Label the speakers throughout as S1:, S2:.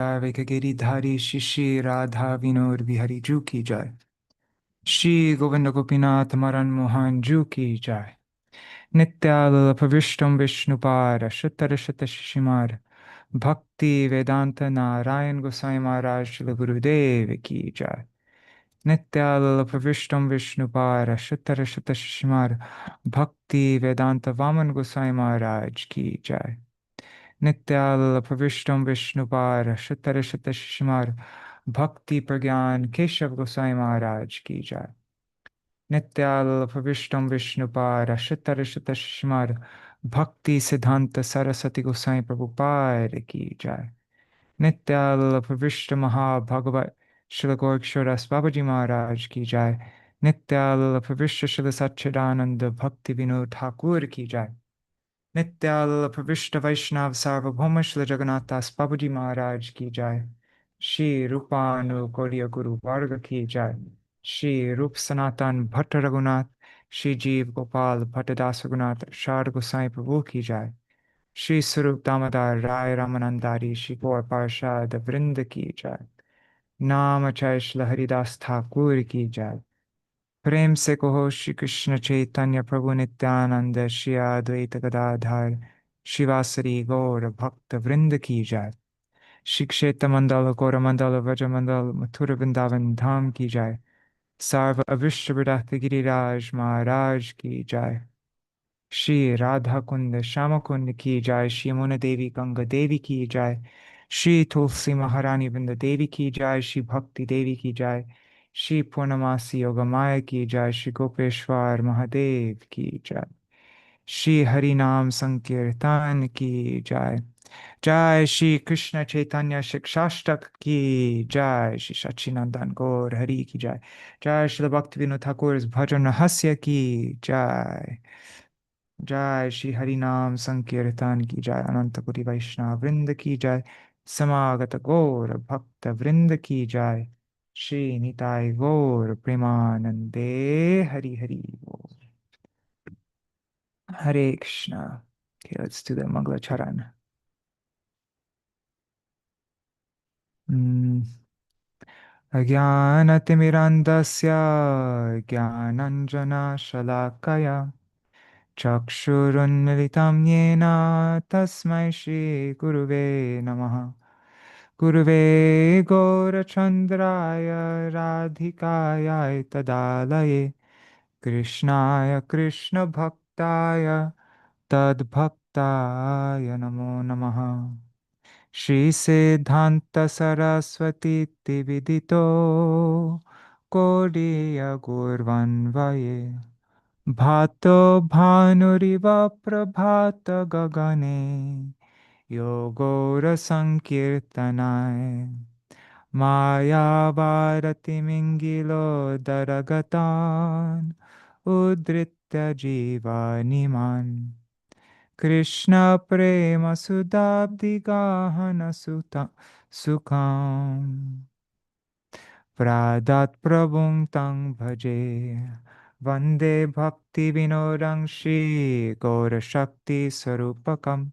S1: गिरिधारी शिशि राधा विनोद बिहारी जू की जय। श्री गोविंद गोपीनाथ मरन मोहन जू की जय। नित्याल प्रविष्टम विष्णुपार शतर शत शिशिमार भक्ति वेदांत नारायण गोसाई महाराज श्री गुरुदेव की जय। नित्याल प्रविष्टम विष्णुपार शतर शत शिशिमार भक्ति वेदांत वामन गोसाई महाराज की जय। नित्याल प्रविष्टम विष्णुपार शतर शत शिशिमार भक्ति प्रज्ञान केशव गोसाई महाराज की जय। नित्याल प्रविष्टम विष्णुपार शतर शत शिशिमार भक्ति सिद्धांत सरस्वती गोसाई प्रभुपाद की जय। नित्याल प्रविष्ट महाभगवत श्री गोरक्षरस बाबाजी महाराज की जय। नित्याल प्रविष्ट श्री सच्चिदानंद भक्ति विनोद ठाकुर की जय। नित्याल प्रविष्ट वैष्णव सार्वभौम श्री जगन्नाथ बाबूजी महाराज की जय। श्री रूपानुकूल्य गुरु वर्ग की जय। श्री रूप सनातन भट्ट रघुनाथ श्री जीव गोपाल भट्टदास रघुनाथ शारद गोसाई प्रभु की जय। श्री स्वरूप दामोदर राय रामानंदारी श्री गौर पार्षद वृंद की जय। नाम जय श्री हरिदास ठाकुर की जय। प्रेम से कहो श्री कृष्ण चैतन्य प्रभु नित्यानंद श्री अद्वैत गदाधर शिवासरी गौर भक्त वृंद की जय। श्री क्षेत्र मंडल गौर मंडल व्रज मंडल मथुर वृंदावन धाम की जय। सर्व अविष्ट विरक्त गिरिराज महाराज की जय। श्री राधा कुंद श्याम कुंद की जय। श्री यमुना देवी गंगा देवी की जय। श्री तुलसी महारानी वृंद देवी की जय। श्री भक्ति देवी की जय। श्री पूर्णमासी योगमाया की जय। श्री गोपेश्वर महादेव की जय। श्री हरि नाम संकीर्तन की जय। जय श्री कृष्ण चैतन्य शिक्षाष्टक की जय। श्री सच्चिदानंद गौर हरि की जय। जय श्री भक्ति विनोद ठाकुर भजन रहस्य की जय। जय श्री हरि नाम संकीर्तन की जय। अनंत कोटि वैष्णव वृंद की जय। समागत गौर भक्त वृंद की जय। श्री निताय गौर प्रेमानंदे हरि हरि बोल। हरे Krishna. Okay, let's do the Mangala Charan. अज्ञानतिमिरन्दस्य ज्ञानञ्जनशलाकया चक्षुरुन्मिलितं येन तस्मै श्रीगुरुवे नमः। गुरुवे गौरचन्द्राय राधिकायै तदालये कृष्णाय कृष्णभक्ताय तद्भक्ताय नमो नमः। श्रीसिद्धान्तसरस्वतीति विदितो कोडियगुर्वन्वये भातो भानुरिव प्रभातगगने योगोरसङ्कीर्तनाय मायावारतिमिङ्गिलोदरगतान् उद्धृत्य जीवानिमान् कृष्णप्रेमसुधाब्धिगाहनसुता सुखाम् प्रादात् प्रभुं तं भजे वन्दे भक्तिविनोदं श्रीगौरशक्तिस्वरूपकं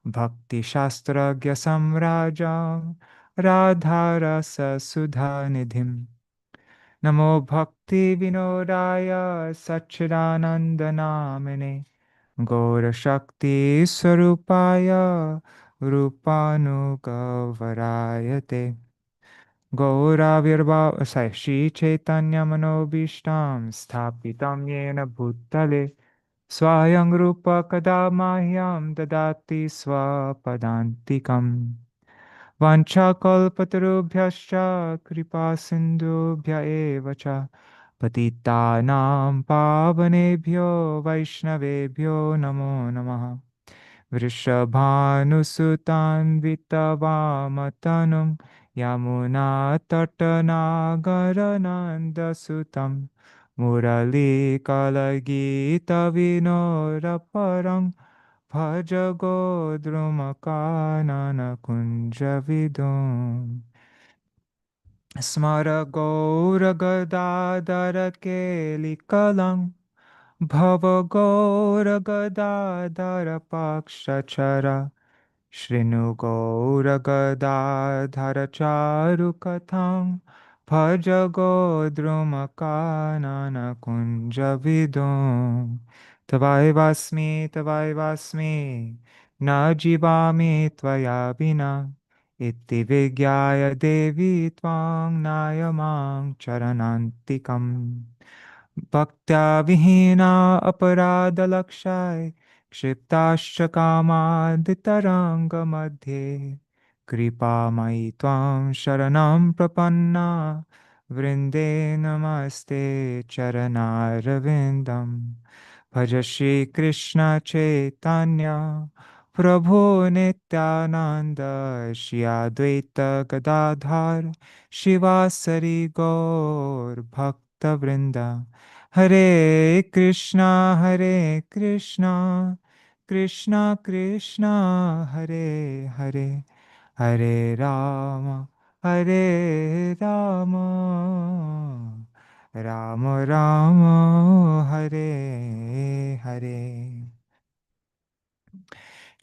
S1: भक्तिशास्त्रज्ञसम्राजं राधारससुधानिधिं नमो भक्तिविनोदाय सच्चिदानन्दनामिने गौरशक्तिस्वरूपाय रूपानुगवराय ते गौराविर्भाव श्रीचैतन्यमनोभीष्टं स्थापितं येन भूतले स्वयं रूप कदा मह्यं ददाति स्वपदान्तिकम् वाञ्छाकल्पतरुभ्यश्च कृपासिन्धुभ्य एव च पतितानां पावनेभ्यो वैष्णवेभ्यो नमो नमः। वृषभानुसुतान्वितवामतनुं यमुनातटनागरनन्दसुतं मुरलीकलगीतविनोदपरं भज गोद्रुमकाननकुञ्जविदुम् स्मर गौरगदाधरकेलिकलं भव गौरगदाधरपक्षचर Shrinu Gaura Gadadhara Charu Katham Bhaja Godruma Kanana Kunja Vidum Tavai Vasmi Na Jivami Tvaya Bina Iti Vigyaya Devi Tvang Nayamang Charanantikam Bhaktya Vihina Aparada Lakshai Kshiptascha Kamadhitaranga Madhye Kripa Mai Tvam Sharanam Prapanna Vrinde Namaste Charanarvindam Bhaja Shri Krishna Chaitanya Prabhu Nityananda Shri Advaita Gadadhar Shivasari Gaur Bhakta Vrinda Hare Krishna, Krishna Krishna, Hare Hare, Hare Rama, Hare Rama, Rama Rama, Hare Hare.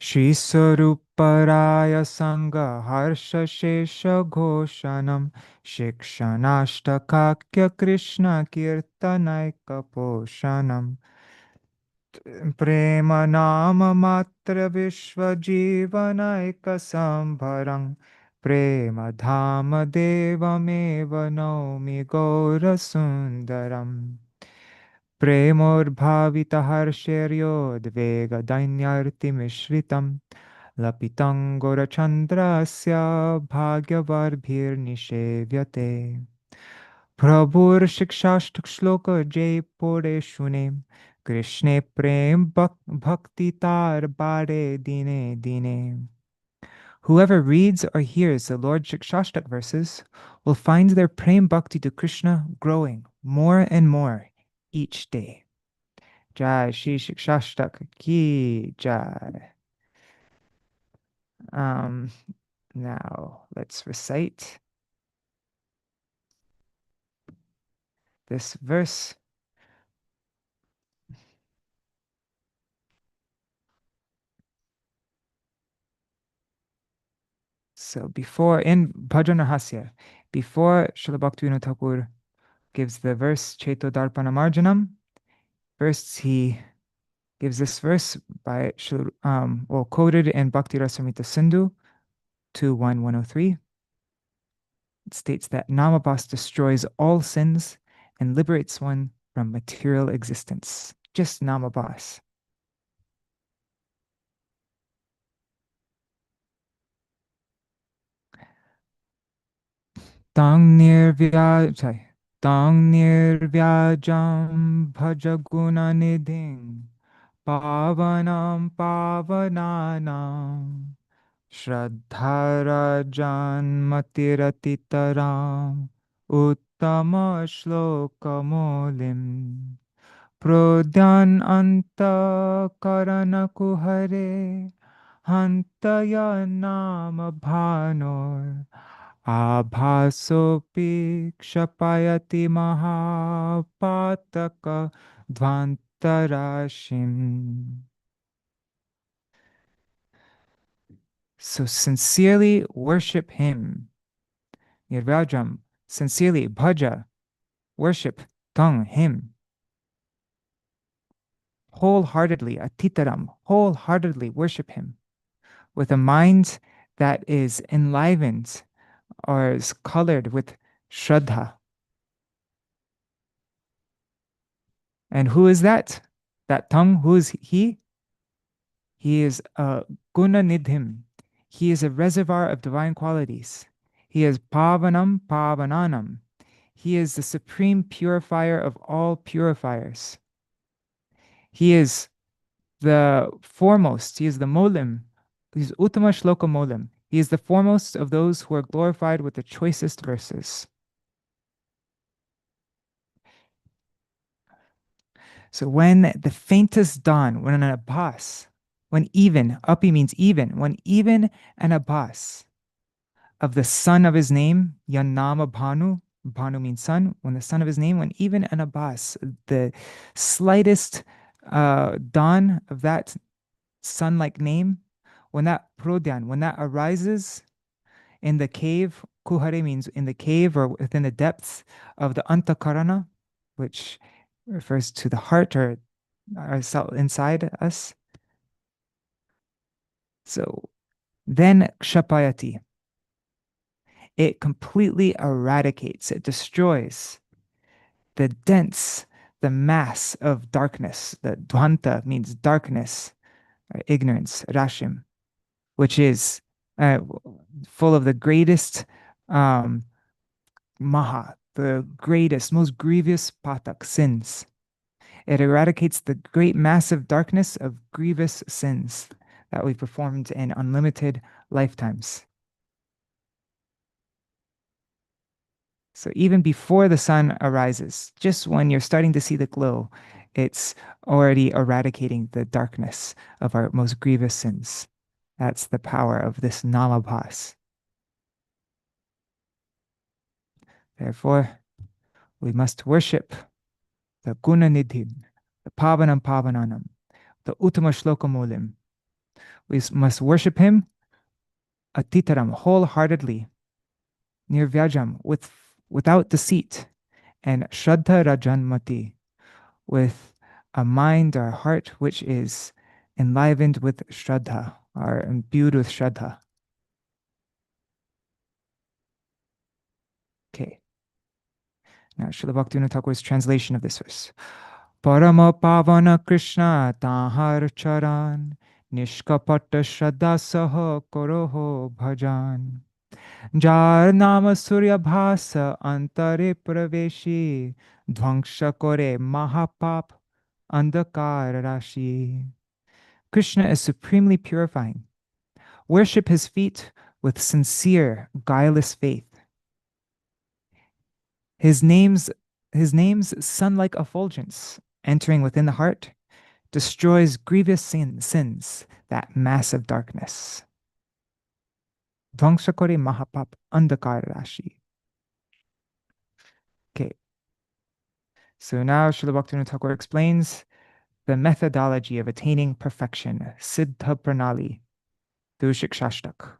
S1: Shri Saruparaya Sangha Harsha Shesha Ghoshanam Shikshanashtakakya Krishna Kirtanaika Poshanam Prema Nama Matra Vishwa Jivanaika Sambharang Prema Dhama Devameva Naumi Gaura Sundaram Premodbhavita Harsheryoddvega Dainyarti Mishritam Lapitangora Chandrasya Bhagyavarbhir Nishevyate Prabhur Shikshashtak Shloka Jai Pore Shunem Krishne Prem Bhakti Tar Bare Dine Dine. Whoever reads or hears the Lord Shikshashtak verses will find their Prem Bhakti to Krishna growing more and more each day. Jai Shri Shikshashtak Ki Jai. Now let's recite this verse. So before, in Bhajana-rahasya, before Srila Bhaktivinoda Thakur gives the verse Cheto Darpana Marjanam, first he gives this verse by quoted in Bhakti Rasamrita Sindhu 2.1.103. It states that Namabhas destroys all sins and liberates one from material existence. Just Namabhas. Tang nirvyajam bhajaguna nidhing pavanam pavananam shraddharajan matiratitaram uttama shlokamolim prodyan anta karanakuhare hantaya nama bhanor Abhasopi kshapayati mahapataka dvantarashim. So sincerely worship him. Nirvajam, sincerely, bhaja, worship, tung, him. Wholeheartedly, atitaram, wholeheartedly worship him. With a mind that is enlivened or is colored with shraddha. And who is that? That tongue, who is he? He is a guna nidhim. He is a reservoir of divine qualities. He is pavanam pavananam. He is the supreme purifier of all purifiers. He is the foremost. He is the molim. He is uttama shloka molim. He is the foremost of those who are glorified with the choicest verses. So when the faintest dawn, when an abhas, when even, api means even, when even an abhas of the son of his name, Yannama Bhanu, Bhanu means son, when the son of his name, when even an abhas, the slightest dawn of that son-like name, when that prodyan, when that arises in the cave, kuhare means in the cave or within the depths of the antakarana, which refers to the heart or inside us. So then kshapayati, it completely eradicates, it destroys the mass of darkness. The dvanta means darkness, or ignorance, rashim, which is uh, full of the greatest um, maha, the greatest, most grievous patak, sins. It eradicates the great massive darkness of grievous sins that we performed in unlimited lifetimes. So even before the sun arises, just when you're starting to see the glow, it's already eradicating the darkness of our most grievous sins. That's the power of this namabhas. Therefore, we must worship the Gunanidhin, the Pavanam Pavananam, the Uttama Shlokamulim. We must worship him atitaram, wholeheartedly, nirvyajam, without deceit, and Shraddha Rajanmati, with a mind or heart which is enlivened with Shraddha, or imbued with Shraddha. Okay. Now, Srila Bhaktivinoda Thakur's translation of this verse. Parama Pavana Krishna Tahar Charan Nishkapata Shraddha Saha Koroho Bhajan Jar Nama Surya Bhasa Antare Praveshi Dhvangsha Kore Mahapap Andakar Rashi. Krishna is supremely purifying. Worship his feet with sincere, guileless faith. His name's sun-like effulgence, entering within the heart, destroys grievous sins, that massive darkness. Dhvangsakore Mahapap Andakar Rashi. Okay. So now Srila Bhaktivinoda Thakur explains the methodology of attaining perfection, Siddha Pranali, through Shikṣāṣṭaka.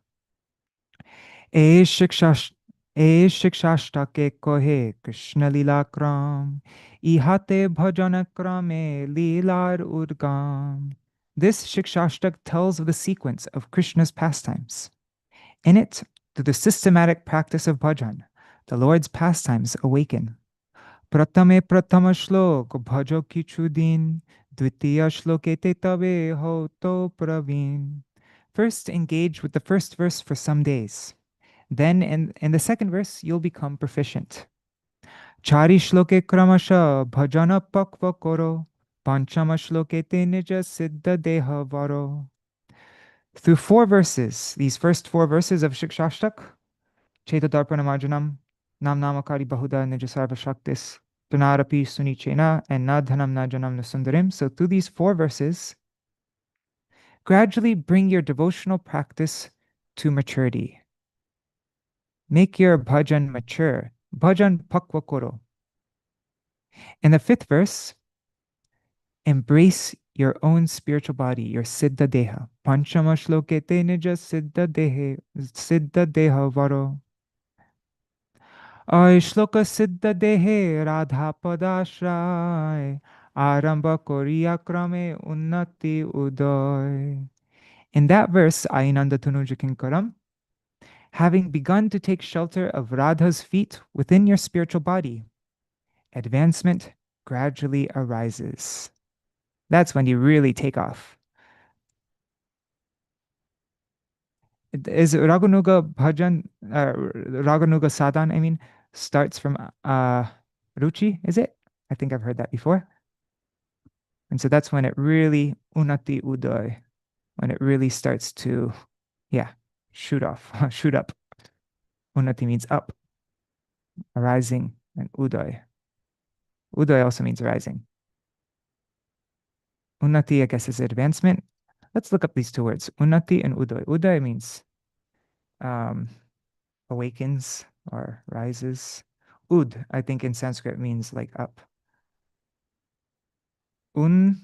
S1: ए शिक्षाष्टके कोहे कृष्ण लीला क्रम इहाते भजन क्रमे लीlar udgam. This Shikshashtak tells of the sequence of Krishna's pastimes. In it, through the systematic practice of bhajan, the Lord's pastimes awaken. Pratame pratama shlok bhajo kichudin dvitiya shlokete tabe ho to praveen. First engage with the first verse for some days. Then in the second verse, you'll become proficient. Chari shloke kramasha bhajana pakva koro panchama shloke te nija siddha deha varo. Through four verses, these first four verses of Shikshashtak, Cheta Darpana Marjanam, Nam Namakari Bahuda Nijasarva Shaktis, Tunarapi Sunichena, and Nadhanam Najanam Nasundarim. So through these four verses, gradually bring your devotional practice to maturity. Make your bhajan mature. Bhajan pakva koro. In the fifth verse, embrace your own spiritual body, your siddha deha. Panchama shloke te nija siddha deha varo. Ay shloka siddha dehe radha padashray. Aramba koriya krame unnati udoy. In that verse, Ainanda Tanuja Kinkaram, having begun to take shelter of Radha's feet within your spiritual body, advancement gradually arises. That's when you really take off. Is Raganuga Bhajan, Raganuga Sadhan, I mean, starts from Ruchi, is it? I think I've heard that before. And so that's when it really, Unati Udoy, when it really starts to, yeah, shoot off, shoot up. Unati means up, arising, and Udoy. Udoy also means rising. Unnati, I guess, is advancement. Let's look up these two words, Unnati and Udoy. Udoy means awakens or rises. Ud, I think in Sanskrit means like up. Unnati.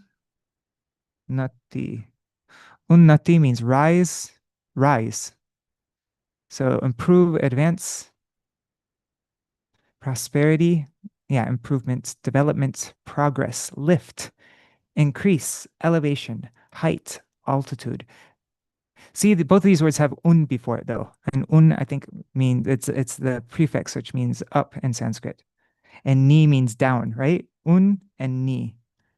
S1: Unnati means rise, rise. So improve, advance, prosperity, yeah, improvement, development, progress, lift, increase, elevation, height, altitude. See, both of these words have un before it though. And un, I think, means it's the prefix, which means up in Sanskrit. And ni means down, right? Un and ni,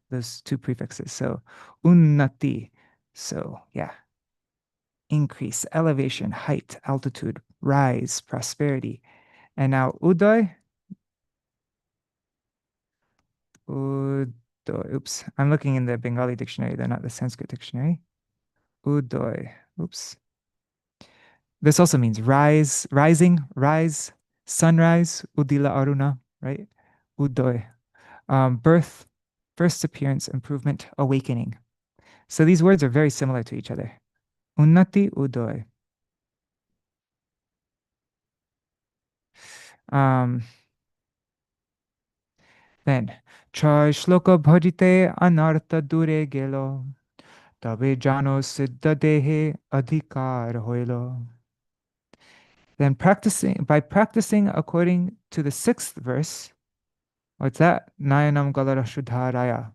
S1: those two prefixes. So unnati. So yeah, increase, elevation, height, altitude, rise, prosperity. And now udoy, udoy. Oops, I'm looking in the Bengali dictionary, though not the Sanskrit dictionary. Udoy. Oops. This also means rise, rising, rise, sunrise, udila aruna, right? Udoy. Birth, first appearance, improvement, awakening. So these words are very similar to each other. Unnati, udoy. Um, then, Chai shloka bhajite anartha dure gelo, tabe jano siddha dehe adhikar hoilo. Then by practicing according to the sixth verse, what's that? Nayanam galara shuddharaya.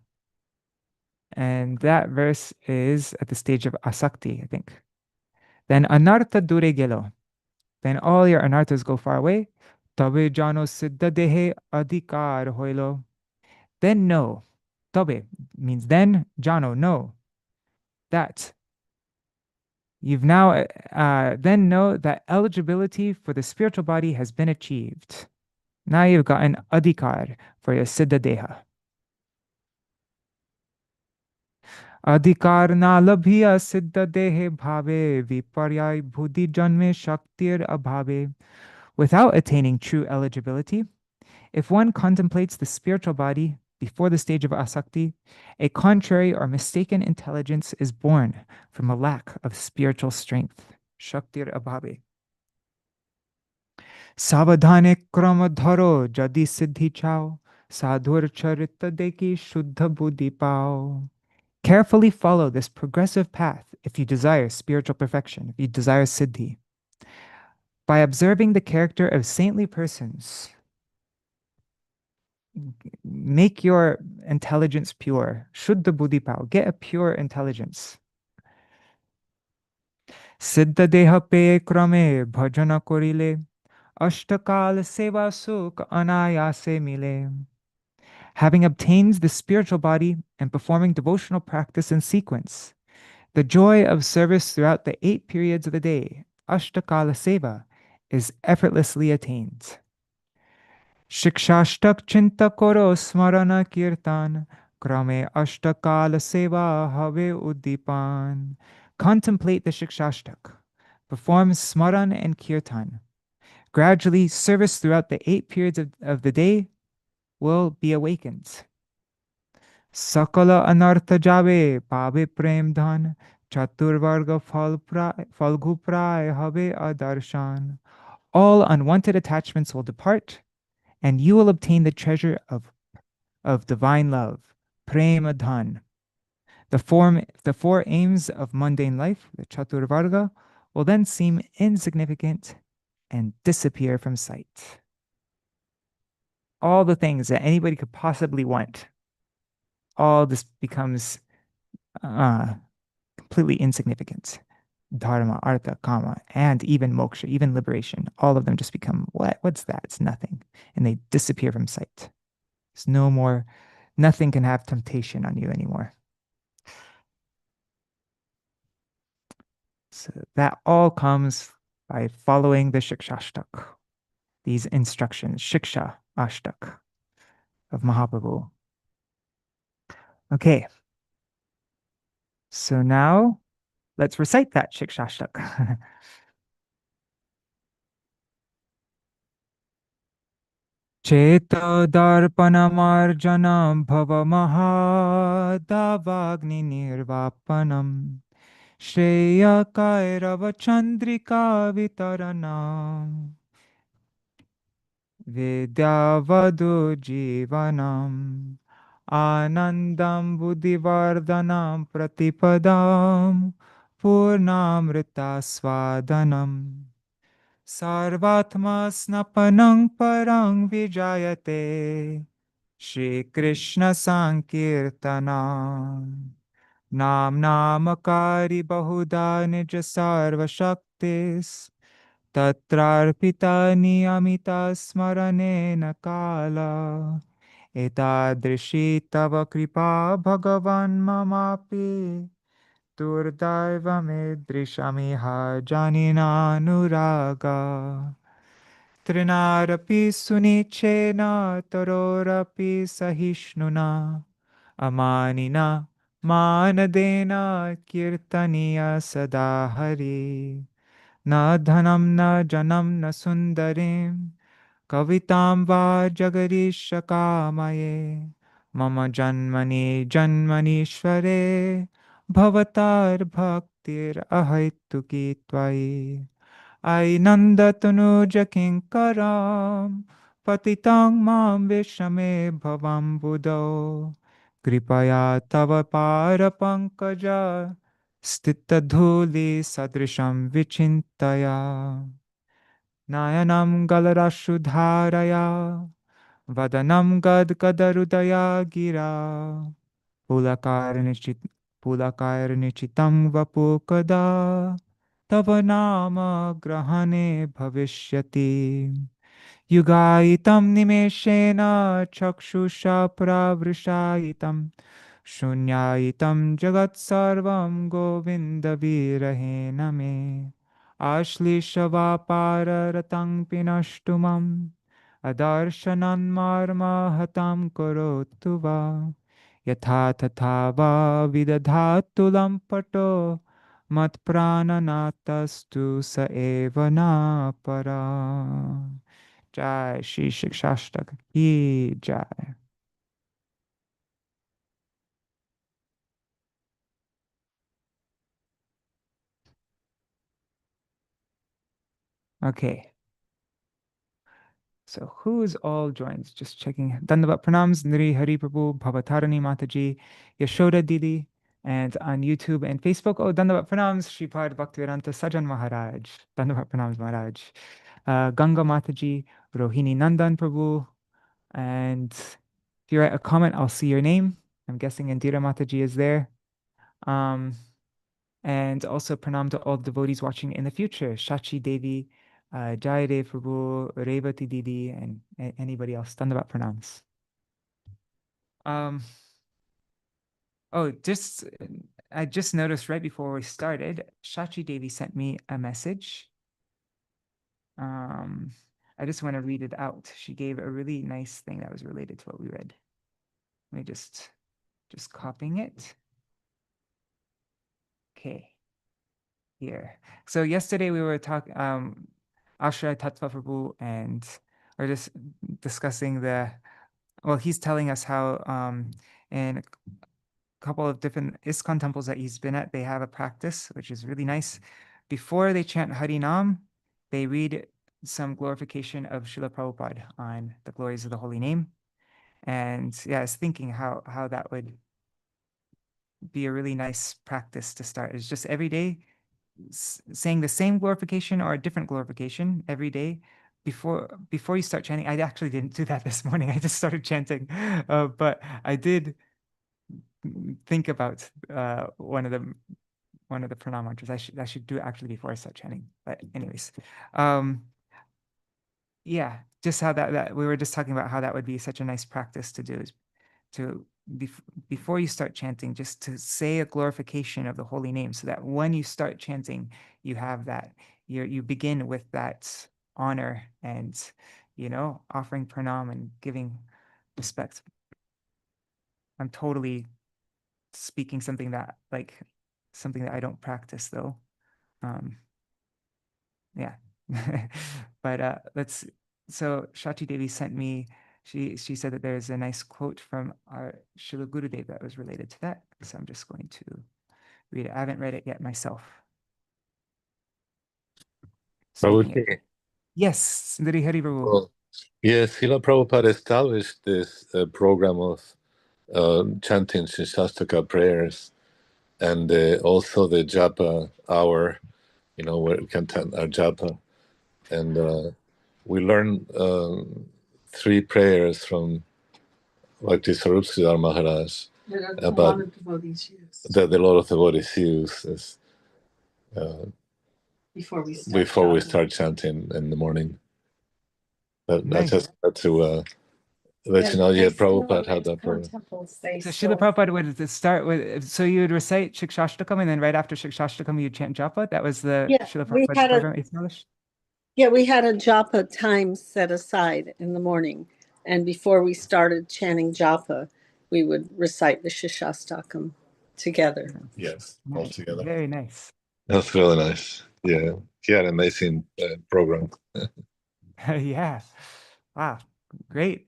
S1: And that verse is at the stage of asakti, I think. Then anartha dure gelo. Then all your anarthas go far away. Tabe jano siddha dehe adhikar hoilo. Then know. Tabe means then, jano, know that you've now then know that eligibility for the spiritual body has been achieved. Now you've got an adhikar for your siddha deha. अधिकार ना लभिया सिद्ध देहे भावे विपर्याय बुद्धि जन्मे शक्तिर अभावे. Without attaining true eligibility, if one contemplates the spiritual body before the stage of asakti, a contrary or mistaken intelligence is born from a lack of spiritual strength. Shaktir abhave. Savadhane krama dharo jadi siddhi chao, sadhur charita deki shuddha buddhi pao. Carefully follow this progressive path if you desire spiritual perfection, if you desire siddhi. By observing the character of saintly persons, make your intelligence pure. Shuddha buddhipao, get a pure intelligence. Siddha deha pe krame bhajana korile, ashtakal seva sukh anayase mile. Having obtained the spiritual body and performing devotional practice in sequence, the joy of service throughout the 8 periods of the day, ashtakala seva, is effortlessly attained. Shikṣāṣṭak chinta koro smarana kirtan, krame ashtakala seva have uddipan. Contemplate the Shikṣāṣṭak. Perform smaran and kirtan. Gradually, service throughout the 8 periods of the day will be awakened. Sakala anartha jave pave prem dhan, chaturvarga falgu pray have adarshan. All unwanted attachments will depart, and you will obtain the treasure of divine love, prema dhan. The four aims of mundane life, the chaturvarga, will then seem insignificant and disappear from sight. All the things that anybody could possibly want, all this becomes completely insignificant. Dharma, artha, kama, and even moksha, even liberation, all of them just become, what's that? It's nothing. And they disappear from sight. There's no more, nothing can have temptation on you anymore. So that all comes by following the Shikṣāṣṭaka, these instructions, Shiksha Ashtak of Mahaprabhu. Okay. So now let's recite that Shikṣāṣṭaka. Cheto darpanamarjanam bhava mahadavagni nirvapanam Shreya kairava chandrika vitaranam Vidyavadu jivanam Anandam buddhivardhanam pratipadam purnamrita svadanam sarvatma snapanam parang vijayate Shri Krishna Sankirtanam Nam Namakari Bahuda Nija Sarva Shaktis Tatrarpita Niyamita Smaranena Kala Etadrishi Tava Kripa Bhagavan Mamapi Durdaiva Janina Nuraga Trinarapi Sunichena Tarorapi Sahishnuna Amanina Manadena Kirtaniya Sadahari Na dhanam na janam na sundarim Kavitam va jagadish kamaye Mama janmani janmanishvare Bhavatar bhaktir ahaituki tvai Ainandatanu jakinkaram Patitang mam vishame bhavam buddho Kripaya tava para pankaja Stita dhuli sadrisham vichintaya Nayanam galarashudharaya Vadanam gad gadarudaya gira Pulakarnichitam vapukada Tava nama grahane bhavishyati Yugaitam nimeshena chakshusha pravrishayitam Shunyaitam jagat sarvam govinda virahena me Ashlishava pararatang pinashtumam Adarshanan marma hatam korotuva Yatha tatha va vidadhatulam pato Mat prananatastu sa eva na para. Jai Śrī Śikṣāṣṭaka ki jai. Okay. So who's all joined? Just checking. Dandavat Pranams, Nri Hari Prabhu, Bhavatarani Mataji, Yashoda Didi, and on YouTube and Facebook. Oh, Dandavat Pranams, Shripad Bhaktivedanta Sajan Maharaj. Dandavat Pranams Maharaj. Ganga Mataji, Rohini Nandan Prabhu. And if you write a comment, I'll see your name. I'm guessing Indira Mataji is there. And also pranam to all devotees watching in the future. Shachi Devi, Jayadev Prabhu, Revati Didi, and anybody else. Dandavat pranams. I just noticed right before we started, Shachi Devi sent me a message. I just want to read it out. She gave a really nice thing that was related to what we read. Let me just copying it. Okay. Here. So yesterday we were talking Ashray Tattva Prabhu and we're just discussing he's telling us how in a couple of different ISKCON temples that he's been at, they have a practice which is really nice. Before they chant Harinam, they read some glorification of Srila Prabhupada on the glories of the holy name. And yeah, I was thinking how that would be a really nice practice to start. It's just every day saying the same glorification or a different glorification every day before you start chanting. I actually didn't do that this morning. I just started chanting, but I did think about one of the pranam mantras. I should do it actually before I start chanting. But anyways, yeah, just how that we were just talking about how that would be such a nice practice to do, is to before you start chanting, just to say a glorification of the holy name, so that when you start chanting, you have that, you begin with that honor and, offering pranam and giving respect. I'm totally speaking something that I don't practice though. Yeah. But so Shati Devi sent me, she said that there's a nice quote from our Srila Gurudev that was related to that. So I'm just going to read it. I haven't read it yet myself. Yes, Sundari Hari Prabhu.
S2: Well, yes, Srila Prabhupada established this program of chanting Śrī Śikṣāṣṭaka prayers, and also the japa hour, where we can chant our japa. And we learn 3 prayers from Bhakti Swarup Sridhar Maharaj about that the lot of devotees use before we start chanting in the morning. But
S1: Nice.
S2: I just had to let you know, Prabhupada had that program.
S1: So Srila Prabhupada would start with, so you would recite Shikshashtakam, and then right after Shikshashtakam you'd chant japa? That was the Srila Prabhupada's program established?
S3: Yeah, we had a japa time set aside in the morning. And before we started chanting japa, we would recite the Shikshāṣṭakam together.
S2: Yes, all together.
S1: Very nice.
S2: That's really nice. Yeah, he had an amazing program.
S1: Yeah. Wow. Great.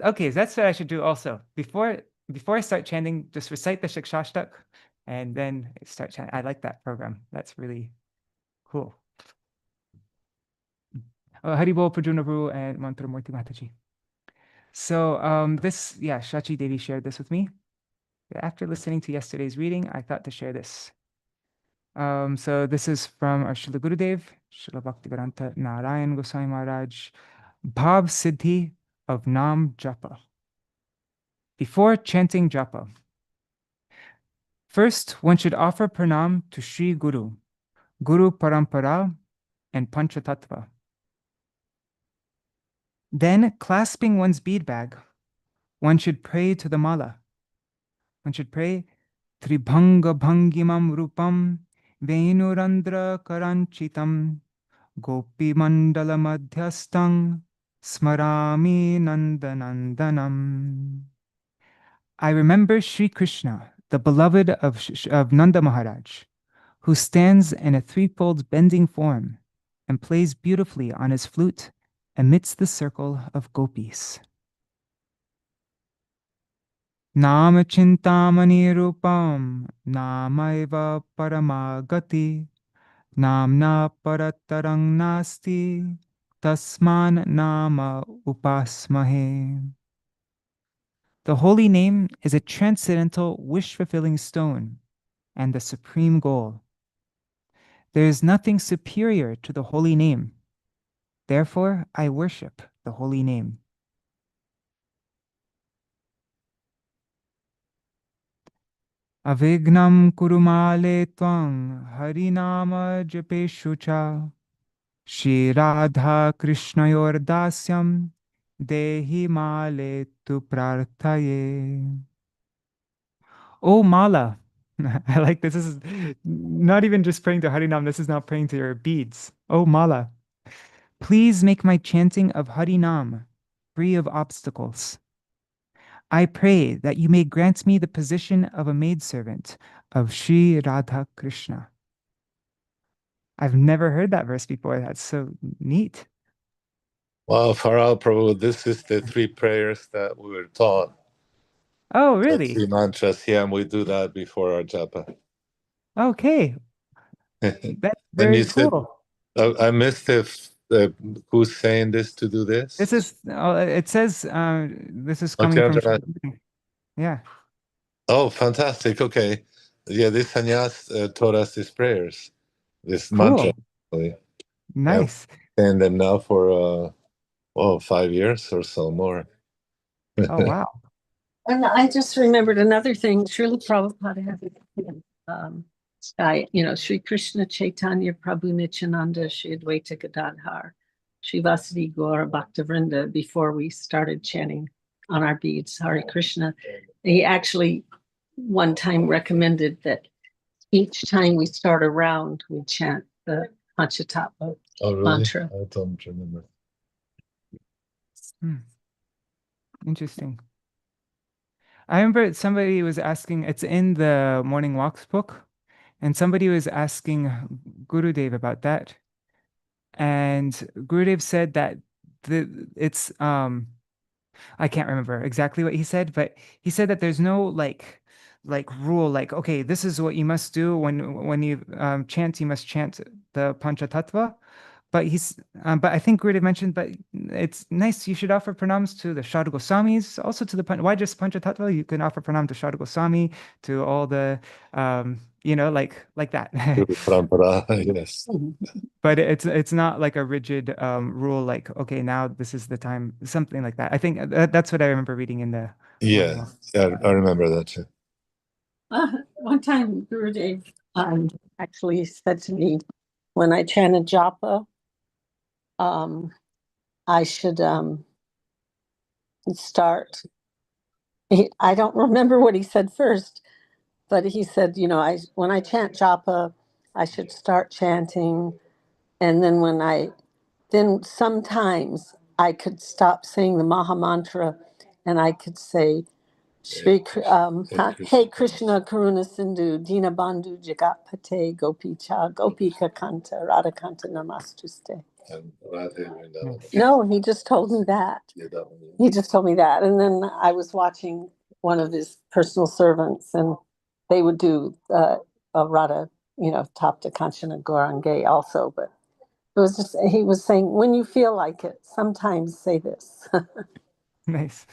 S1: Okay, that's what I should do also. Before I start chanting, just recite the Shikshashtak and then start chanting. I like that program. That's really cool. Haribol Prajuna and Mantra Murti Mataji. So Shachi Devi shared this with me. After listening to yesterday's reading, I thought to share this. So this is from our Srila Gurudev, Srila Bhaktivedanta Narayan Goswami Maharaj, Bhav Siddhi of Nam Japa. Before chanting japa, first one should offer pranam to Sri Guru, Guru Parampara, and Panchatattva. Then, clasping one's bead bag, one should pray to the mala. One should pray, Tribhanga Bhangimam Rupam Venurandra Karanchitam Gopi Mandala Madhyastang Smarami Nandanandanam. I remember Sri Krishna, the beloved of Nanda Maharaj, who stands in a threefold bending form and plays beautifully on his flute amidst the circle of gopis. Nama Chintamani Rupam Namaiva Paramagati Namna Paratarang Nasti Tasman Nama Upasmahe. The holy name is a transcendental wish-fulfilling stone and the supreme goal. There is nothing superior to the holy name. Therefore, I worship the holy name. Avignam kurumale twang harinama japeshucha Shri Radha Krishnayor dasyam dehi male tu prarthaye. Oh Mala, I like this. This is not even just praying to Harinam, this is now praying to your beads. Oh Mala, please make my chanting of Harinam free of obstacles. I pray that you may grant me the position of a maidservant of Shri Radha Krishna. I've never heard that verse before. That's so neat.
S2: Wow, Faral Prabhu, this is the 3 prayers that we were taught.
S1: Oh, really?
S2: 3 mantras, yeah, and we do that before our japa.
S1: Okay. That's very cool.
S2: I missed who's saying this to do this?
S1: This is, it says, this is coming from, yeah.
S2: Oh, fantastic. Okay. Yeah, this sannyas taught us these prayers, this
S1: Cool.
S2: mantra.
S1: Nice.
S2: And them now for, 5 years or so more.
S1: Oh, wow.
S3: And I just remembered another thing. Srila Prabhupada had Sri Krishna Chaitanya Prabhu Nityananda Shri Advaita Gadadhar Shri Vasudeva Gaura Bhaktavrinda before we started chanting on our beads Hare Krishna. He actually one time recommended that each time we start a round we chant the Panchatattva mantra.
S2: I don't remember.
S1: Interesting. I remember somebody was asking, it's in the Morning Walks book, and somebody was asking Gurudev about that. And Gurudev said that it's I can't remember exactly what he said, but he said that there's no like rule, like, okay, this is what you must do when you chant, you must chant the Panchatattva. but but I think we already mentioned, but it's nice. You should offer pranams to the Sadhu Goswamis, also to the, why just Panchatattva? You can offer pranam to Sadhu Goswami, to all the, like that.
S2: Parampara, yes.
S1: But it's not like a rigid rule, like, okay, now this is the time, something like that. I think that's what I remember reading in the
S2: Yeah, I remember that too.
S3: One time Gurudev actually said to me, when I chanted japa, I should start. I don't remember what he said first, but he said, when I chant japa, I should start chanting, and then sometimes I could stop saying the Maha Mantra, and I could say, Hey Krishna Karuna Sindhu Dina Bandhu Jagatpate Gopicha Gopika Kanta Radhakanta Namastuste. No, he just told me that. He just told me that. And then I was watching one of his personal servants, and they would do a Radha, Tapta Kanchana Gaurange also. But it was just, he was saying, when you feel like it, sometimes say this.
S1: Nice.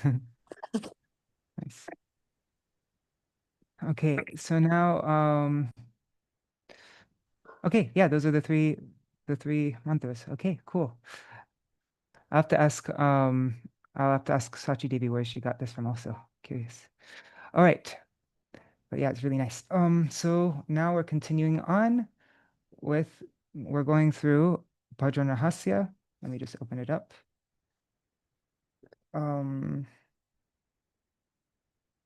S1: Nice. Okay, so now, okay, yeah, those are the three mantras. Okay, cool. I'll have to ask Sachi Devi where she got this from also. Curious. All right. But yeah, it's really nice. So now we're continuing on we're going through Bhajana-rahasya. Let me just open it up.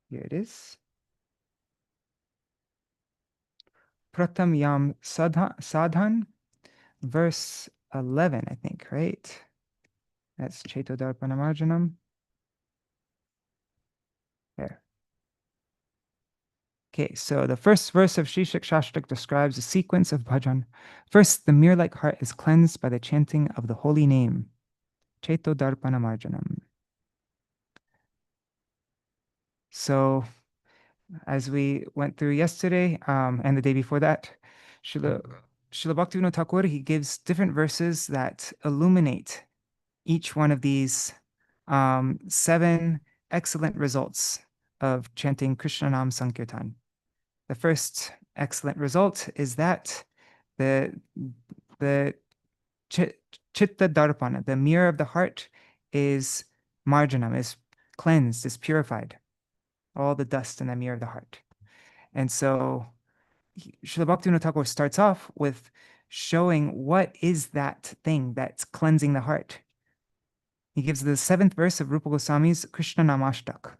S1: Here it is. Pratam Yam Sadhan, verse 11, I think, right? That's Chaitodarpanamarjanam. There. Okay, so the first verse of Śrī Śikṣāṣṭaka describes a sequence of bhajan. First, the mirror-like heart is cleansed by the chanting of the holy name, Chaitodarpanamarjanam. So, as we went through yesterday and the day before that, Srila Bhaktivinoda Thakur, he gives different verses that illuminate each one of these 7 excellent results of chanting Krishna Nam Sankirtan. The first excellent result is that the Chitta Darpana, the mirror of the heart, is marjanam, is cleansed, is purified. All the dust in the mirror of the heart. And so Srila Bhaktivinoda Thakur starts off with showing what is that thing that's cleansing the heart. He gives the 7th verse of Rupa Goswami's Krishna Namashtak.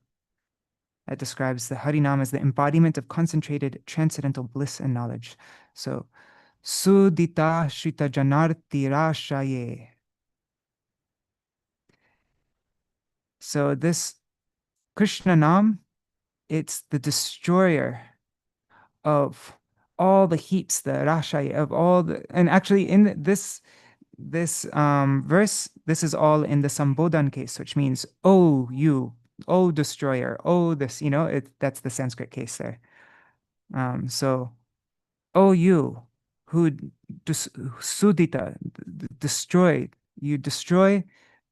S1: That describes the Harinam as the embodiment of concentrated transcendental bliss and knowledge. So, Sudita Shrita Janarti Rashaye. So this Krishna Nam, it's the destroyer of all the heaps, the Rashaye, of all the, and actually in this verse, this is all in the Sambodhan case, which means, oh, you, oh, destroyer, oh, this, that's the Sanskrit case there. So, oh, you who sudita, destroy, you destroy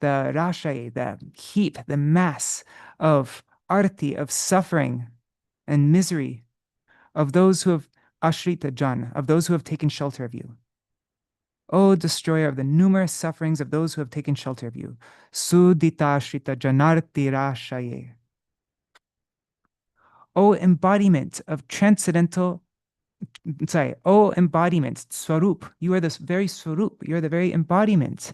S1: the Rashaye, the heap, the mass of arti, of suffering and misery of those who have ashrita jan, of those who have taken shelter of you. O destroyer of the numerous sufferings of those who have taken shelter of you. Sudita Shrita Janarti Rashaye. O embodiment of transcendental, O embodiment, Swarup, you are this very Swarup, you are the very embodiment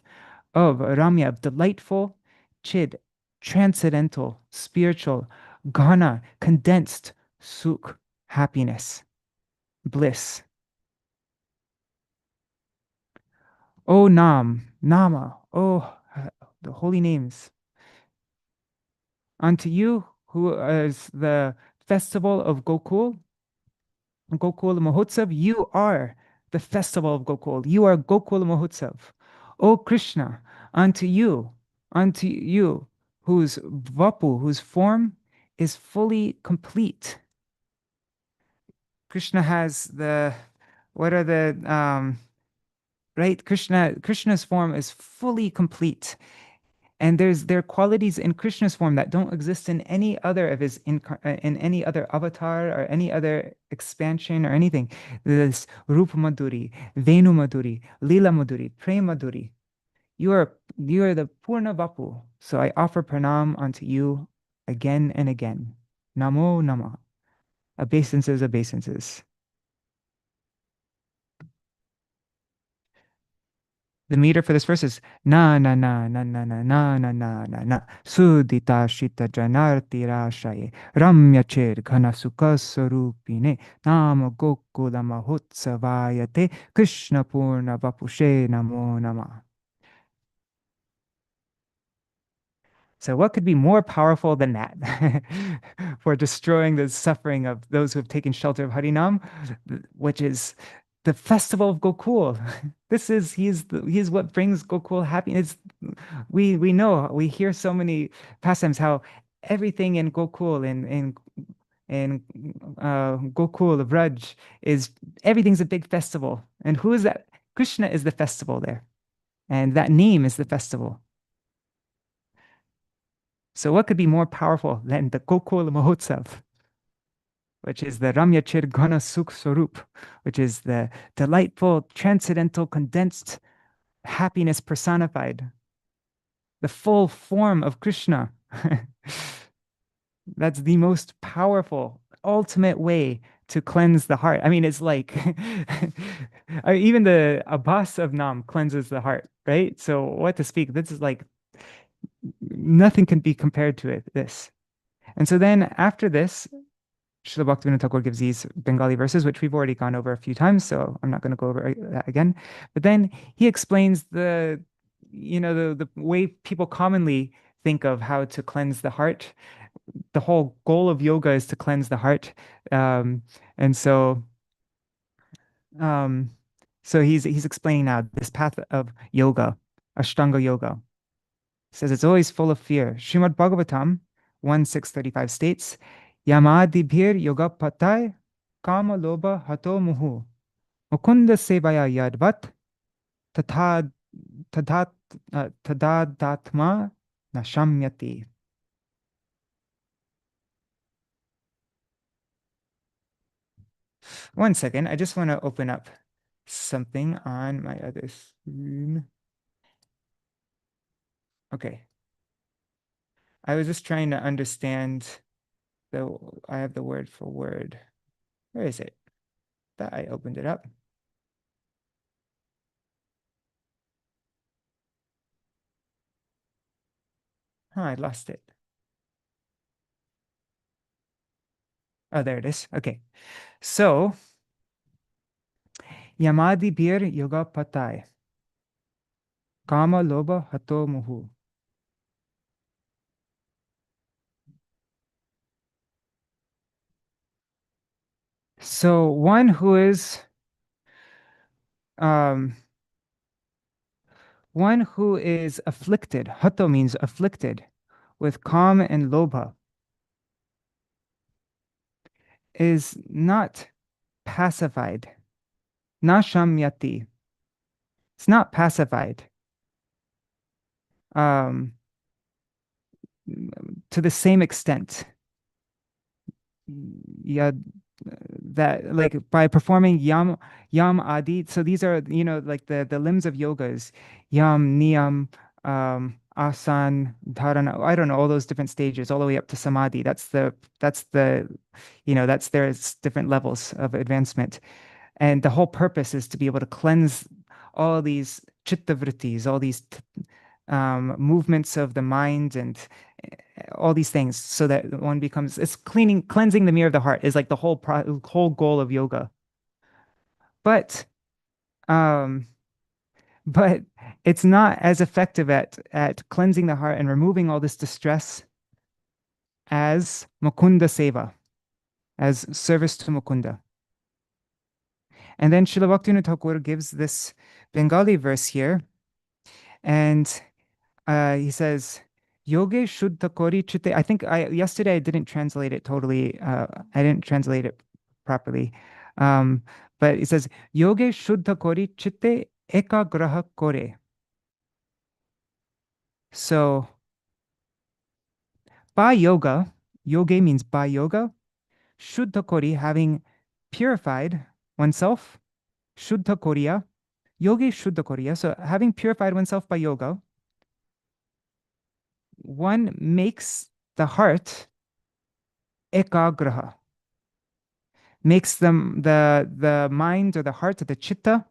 S1: of Ramya, of delightful, chid, transcendental, spiritual, ghana, condensed, sukh, happiness, bliss. O Nam, Nama, the holy names. Unto you, who is the festival of Gokul, Gokul Mahotsav, you are the festival of Gokul. You are Gokul Mahotsav. O Krishna, unto you, whose vapu, whose form is fully complete. Krishna has what are the right? Krishna's form is fully complete. And there are qualities in Krishna's form that don't exist in any other of his in any other avatar or any other expansion or anything. This Rupa Madhuri, Venu Madhuri, Lila Madhuri, Prema Madhuri. You are the Purna Vapu. So I offer pranam unto you again and again. Namo Nama. Obeisances, obeisances. The meter for this verse is na na na na na na na na na na na sudita shita janarti rashaye ramya chir ghana sukha sarupine nama gokula mahotsavayate Krishna purna vapushe namo nama. So what could be more powerful than that for destroying the suffering of those who have taken shelter of Harinam, which is the festival of Gokul. He is what brings Gokul happiness. We know, we hear so many pastimes how everything in Gokul in Gokul, Vraj, everything's a big festival. And who is that? Krishna is the festival there. And that name is the festival. So what could be more powerful than the Gokul Mahotsav, which is the Ramya Chir Ghana Sukh Swarup, which is the delightful, transcendental, condensed happiness personified, the full form of Krishna. That's the most powerful, ultimate way to cleanse the heart. I mean, it's like even the Abbas of Nam cleanses the heart, right? So what to speak? This is like nothing can be compared to this. And so then after this, Srila Bhaktivinoda Thakur gives these Bengali verses, which we've already gone over a few times, so I'm not going to go over that again. But then he explains the way people commonly think of how to cleanse the heart. The whole goal of yoga is to cleanse the heart. And so he's explaining now this path of yoga, Ashtanga yoga. Says it's always full of fear. Srimad Bhagavatam 1:635 states, Yamadibhir yoga patai kama loba hato muhu mukunda sevaya yadvat tadadatma nashamyati. One second, I just want to open up something on my other screen. Okay. I was just trying to understand I have the word for word. Where is it? That I opened it up. I lost it. Oh, there it is. Okay. So, Yamadi Bir Yoga Patai. Kama Loba Hato Muhu. So one who is afflicted, hato means afflicted, with kam and lobha, is not pacified. Nashamyati. It's not pacified. To the same extent. Yeah, that like by performing yam adi. So these are like the limbs of yogas, yam, niyam, asan, dharana. I don't know, all those different stages, all the way up to samadhi. That's their different levels of advancement, and the whole purpose is to be able to cleanse all these chitta vrittis, all these movements of the mind and all these things, so that one becomes, cleansing the mirror of the heart is like the whole goal of yoga. But it's not as effective at cleansing the heart and removing all this distress as Mukunda Seva, as service to Mukunda. And then Srila Bhaktivinoda Thakur gives this Bengali verse here, and he says, Yoge Shuddha Kori Chitte. I think yesterday I didn't translate it totally. I didn't translate it properly. But it says, Yoge Shuddha Kori Chitte ekagraha kore. So by yoga, yoge means by yoga, shuddha kori, having purified oneself, shuddha koriya, yoge shuddha koriya. So having purified oneself by yoga, one makes the heart ekagraha, makes them the mind or the heart or the chitta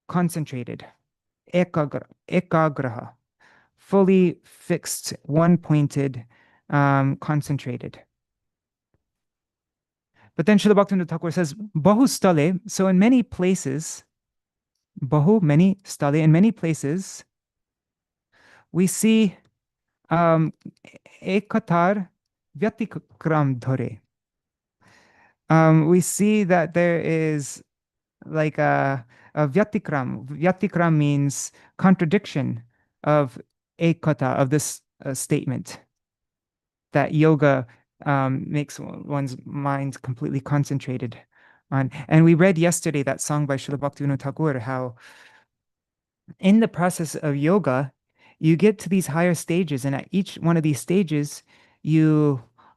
S1: concentrated, ekagraha, fully fixed, one-pointed, concentrated. But then Srila Bhaktivinoda Thakur says, Bahu stale, so in many places, Bahu, many, stale, in many places, we see ekatar vyatikram dhare. We see that there is like a vyatikram. Vyatikram means contradiction of ekata, of this statement that yoga makes one's mind completely concentrated on. And we read yesterday that song by Srila Bhaktivinoda Thakur, how in the process of yoga, you get to these higher stages, and at each one of these stages,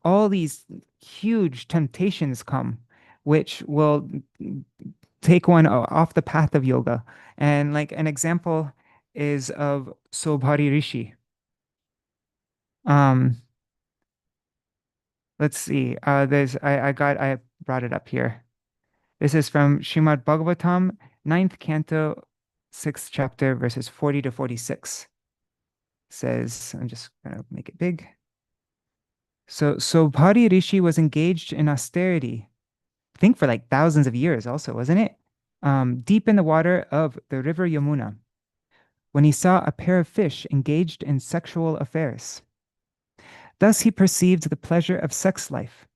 S1: all these huge temptations come, which will take one off the path of yoga. And like an example is of Sobhari Rishi. Let's see. I brought it up here. This is from Srimad Bhagavatam, 9th canto, 6th chapter, verses 40 to 46. Says, I'm just gonna make it big. So Bhari Rishi was engaged in austerity, I think for like thousands of years also, wasn't it? Deep in the water of the river Yamuna, when he saw a pair of fish engaged in sexual affairs. Thus he perceived the pleasure of sex life,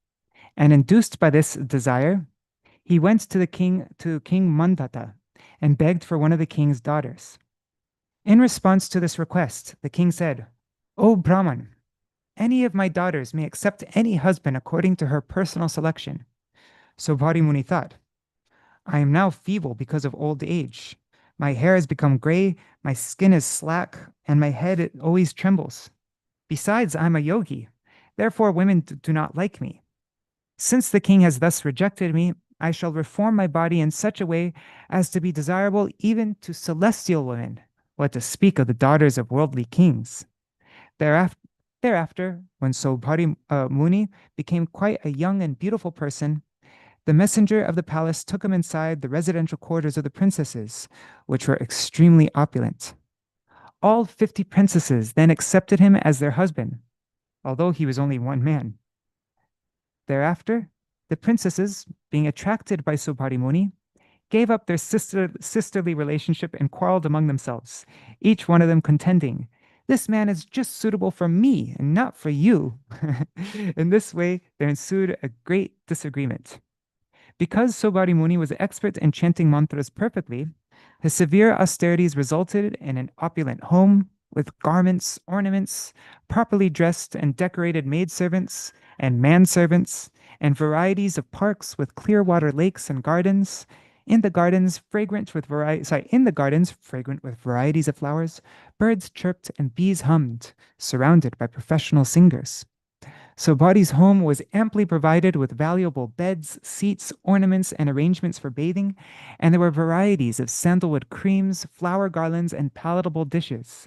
S1: and induced by this desire, he went to King Mandata and begged for one of the king's daughters. In response to this request, the king said, O Brahman, any of my daughters may accept any husband according to her personal selection. So Bhari Muni thought, I am now feeble because of old age. My hair has become gray, my skin is slack, and my head it always trembles. Besides, I'm a yogi. Therefore, women do not like me. Since the king has thus rejected me, I shall reform my body in such a way as to be desirable even to celestial women, what to speak of the daughters of worldly kings. Thereafter, when Sobhari Muni became quite a young and beautiful person, the messenger of the palace took him inside the residential quarters of the princesses, which were extremely opulent. All 50 princesses then accepted him as their husband, although he was only one man. Thereafter, the princesses, being attracted by Sobhari Muni, gave up their sisterly relationship and quarreled among themselves, each one of them contending, this man is just suitable for me and not for you. In this way, there ensued a great disagreement. Because Sobhari Muni was expert in chanting mantras perfectly, his severe austerities resulted in an opulent home with garments, ornaments, properly dressed and decorated maidservants and manservants, and varieties of parks with clear water lakes and gardens. In the gardens, fragrant with varieties of flowers, birds chirped and bees hummed, surrounded by professional singers. Sobhari's home was amply provided with valuable beds, seats, ornaments, and arrangements for bathing, and there were varieties of sandalwood creams, flower garlands, and palatable dishes.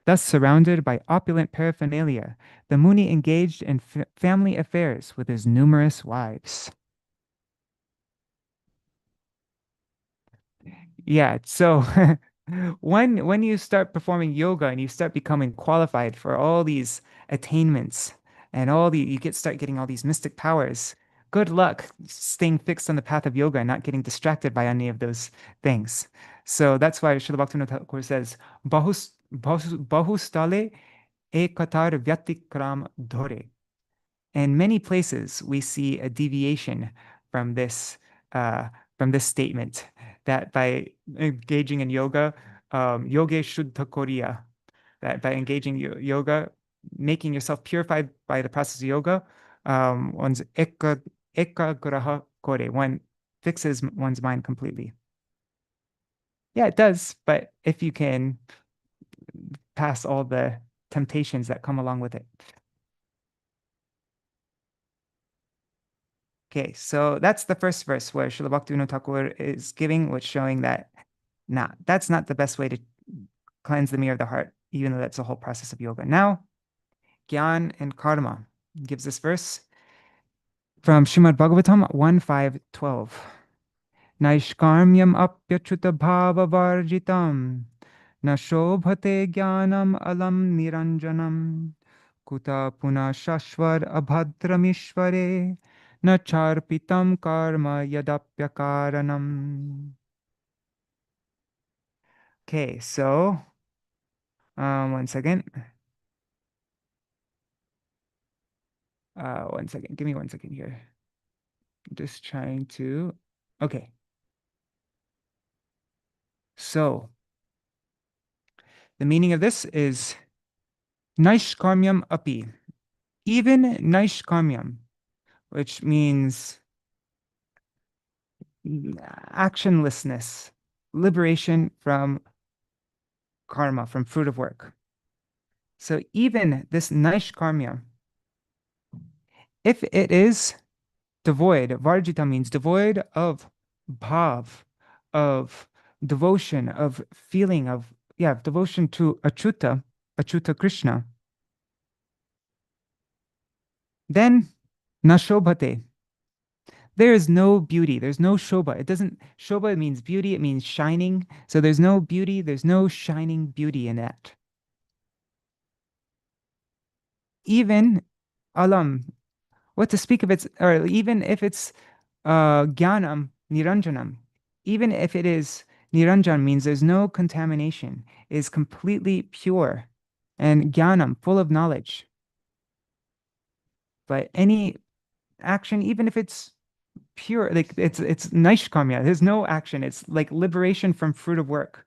S1: Thus surrounded by opulent paraphernalia, the Muni engaged in family affairs with his numerous wives. Yeah, so when you start performing yoga and you start becoming qualified for all these attainments and start getting all these mystic powers, good luck staying fixed on the path of yoga and not getting distracted by any of those things. So that's why Srila Bhaktivinoda Thakur says, Bahustale ekatar vyatikram dhore. In many places, we see a deviation from this statement that by engaging in yoga, yoge shuddha koriya, that by engaging yoga, making yourself purified by the process of yoga, one's ekagraha kore, one fixes one's mind completely. Yeah, it does. But if you can pass all the temptations that come along with it. Okay, so that's the first verse where Srila Bhaktivinoda Thakur is giving, which showing that that's not the best way to cleanse the mirror of the heart, even though that's the whole process of yoga. Now, Gyan and Karma gives this verse from Srimad Bhagavatam 1.5.12. Naishkarmyam apyachuta bhava varjitam na shobhate jnanam alam niranjanam kuta puna shashvar abhadramishvare na charpitam karma yadapyakaranam. Okay, so 1 second. 1 second. Give me 1 second here. I'm just trying to. Okay. So the meaning of this is Naishkarmyam api. Even Naishkarmyam, which means actionlessness, liberation from karma, from fruit of work. So even this Naishkarmya, if it is devoid, Varjita means devoid of bhav, of devotion, of feeling of, devotion to Achyuta Krishna, then nashobhate. There is no beauty. There's no shobha. It doesn't, shobha means beauty. It means shining. So there's no beauty. There's no shining beauty in that. Even alam, what to speak of its, or even if it's jnanam, niranjanam, even if it is niranjan means there's no contamination, is completely pure, and jnanam, full of knowledge. But any action, even if it's pure, like it's naishkarmya, there's no action, it's like liberation from fruit of work.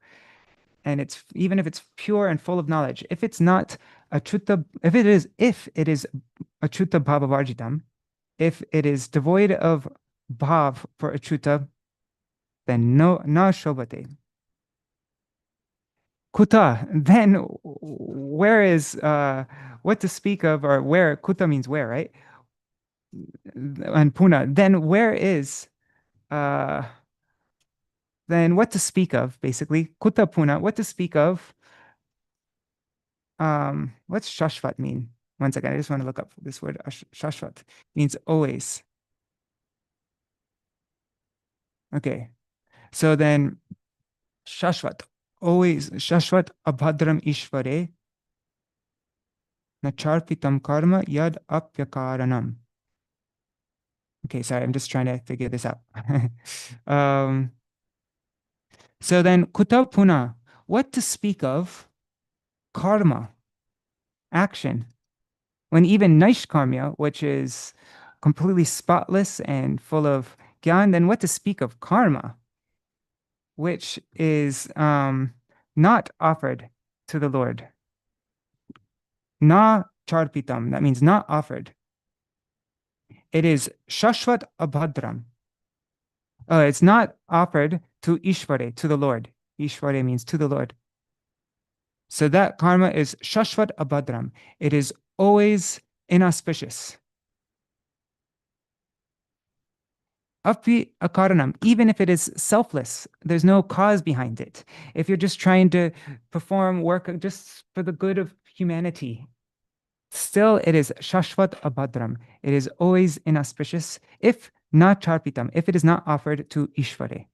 S1: And it's even if it's pure and full of knowledge, if it's not achyuta, if it is achyuta bhava varjitam, if it is devoid of bhav for achyuta, then no na shobhate. Kuta, then where is what to speak of, or where, kuta means where, right? And puna, then where is then what to speak of, basically. Kuta puna, what to speak of. What's shashvat mean? 1 second, I just want to look up this word. Shashvat means always. Okay, so then shashvat, always, shashvat abhadram ishvare nacharpitam karma yad apyakaranam. Okay, sorry, I'm just trying to figure this out. So then kuta puna, what to speak of karma, action, when even naishkarmya, which is completely spotless and full of gyan, then what to speak of karma, which is not offered to the Lord. Na charpitam, that means not offered. It is shashvat abhadram. It's not offered to Ishvare, to the Lord. Ishvare means to the Lord. So that karma is shashvat abhadram. It is always inauspicious. Api akaranam, even if it is selfless, there's no cause behind it. If you're just trying to perform work just for the good of humanity, still it is shashvat abhadram. It is always inauspicious, if not charpitam, if it is not offered to Ishvare.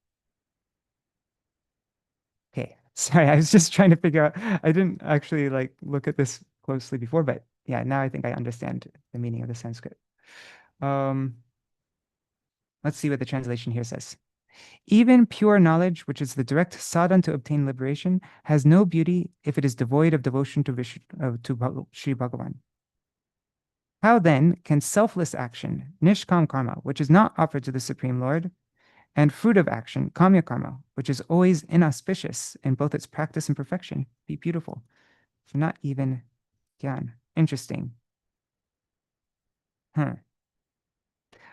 S1: Okay, sorry, I was just trying to figure out, I didn't actually like look at this closely before, but yeah, now I think I understand the meaning of the Sanskrit. Let's see what the translation here says. Even pure knowledge, which is the direct sadhan to obtain liberation, has no beauty if it is devoid of devotion to Sri Bhagavan. How then can selfless action, nishkam karma, which is not offered to the Supreme Lord, and fruit of action, kamya karma, which is always inauspicious in both its practice and perfection, be beautiful? So not even gyan. Interesting. All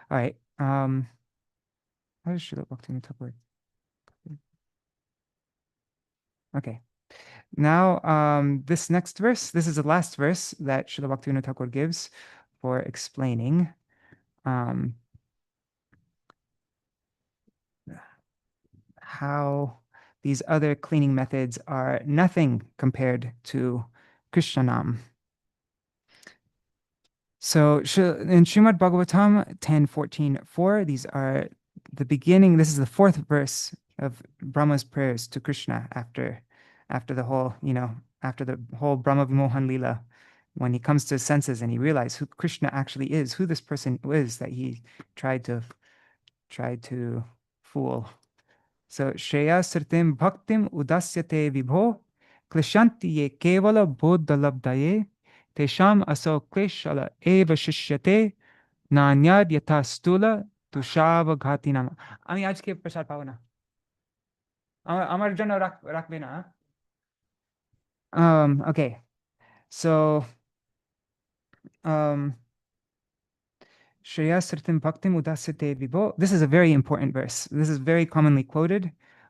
S1: right. How does Srila Bhaktivinoda Thakur? Okay. Now, this next verse, this is the last verse that Srila Bhaktivinoda Thakur gives for explaining how these other cleaning methods are nothing compared to Krishnanam. So in Srimad Bhagavatam 10:14-4, these are the beginning. This is the fourth verse of Brahma's prayers to Krishna after the whole, after the whole Brahma Vimohan Lila, when he comes to his senses and he realizes who Krishna actually is, who this person is that he tried to fool. So Shreya Sritim Bhaktim Udasyate Vibho Kleshanti Ye Kevala Bodhalabdaye Tesham Aso Kleshala Eva Shishyate Nanyad Yata Stula Tushava Ghatinam. আমি আজকে প্রসাদ পাবো না আমার জন্য রাখবে না okay, so Shreya Sritim Bhaktim Udasyate Vibho. This is a very important verse. This is very commonly quoted.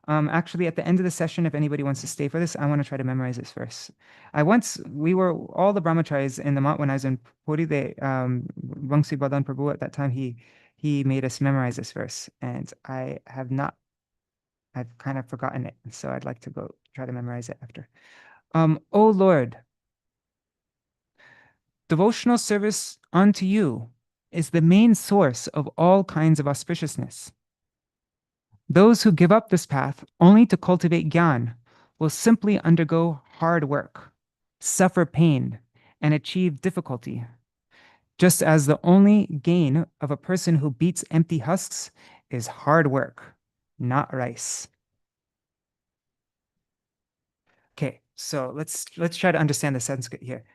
S1: Actually, at the end of the session, if anybody wants to stay for this, I want to try to memorize this verse. We were all the brahmacharis in the when I was in Puri, Vangsi Badan Prabhu, at that time, he made us memorize this verse, and I've kind of forgotten it, so I'd like to go try to memorize it after. O Lord, devotional service unto you is the main source of all kinds of auspiciousness. Those who give up this path only to cultivate gyan will simply undergo hard work, suffer pain, and achieve difficulty, just as the only gain of a person who beats empty husks is hard work, not rice. Okay, so let's try to understand the Sanskrit here.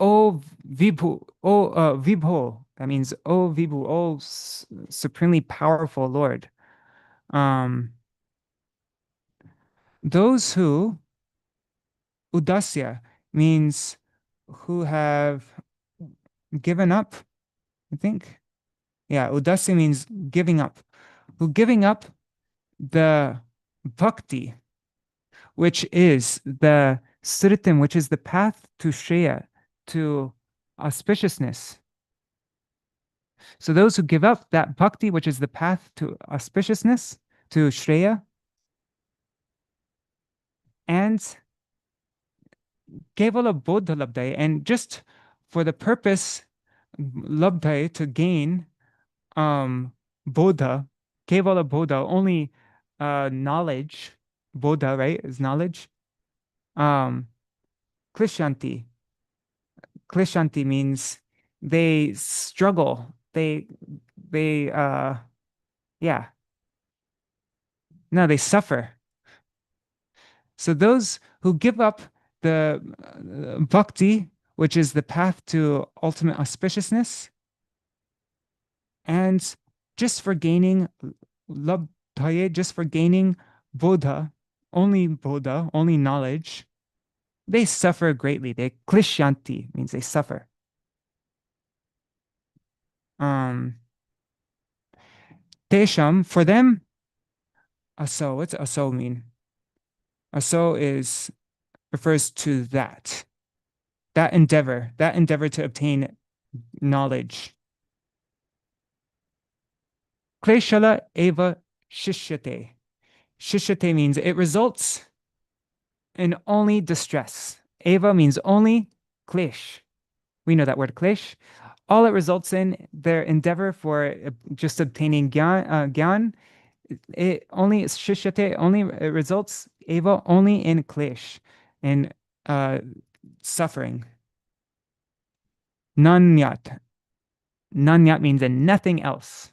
S1: O Vibhu, Vibho, that means O Vibhu, O supremely powerful Lord. Those who, Udasya means who have given up, I think. Yeah, Udasya means giving up. Who giving up the bhakti, which is the sritim, which is the path to Shreya, to auspiciousness. So those who give up that bhakti, which is the path to auspiciousness, to Shreya, and kevala bodha labdaya, and just for the purpose labdaya, to gain bodha, kevala bodha, only knowledge, bodha, right, is knowledge. Klishanti. Klishanti means they struggle. They suffer. So those who give up the bhakti, which is the path to ultimate auspiciousness, and just for gaining labdhaya, just for gaining bodha, only knowledge, they suffer greatly. They klishanti means they suffer. Tesham, for them, aso. What's aso mean? Aso refers to that endeavor to obtain knowledge. Kleshala eva shishyate. Shishyate means it results in only distress. Eva means only, klesh. We know that word klesh. All it results in, their endeavor for just obtaining gyan, it only shishyate, it results eva only in klesh, in suffering. Nanyat. Nanyat means in nothing else.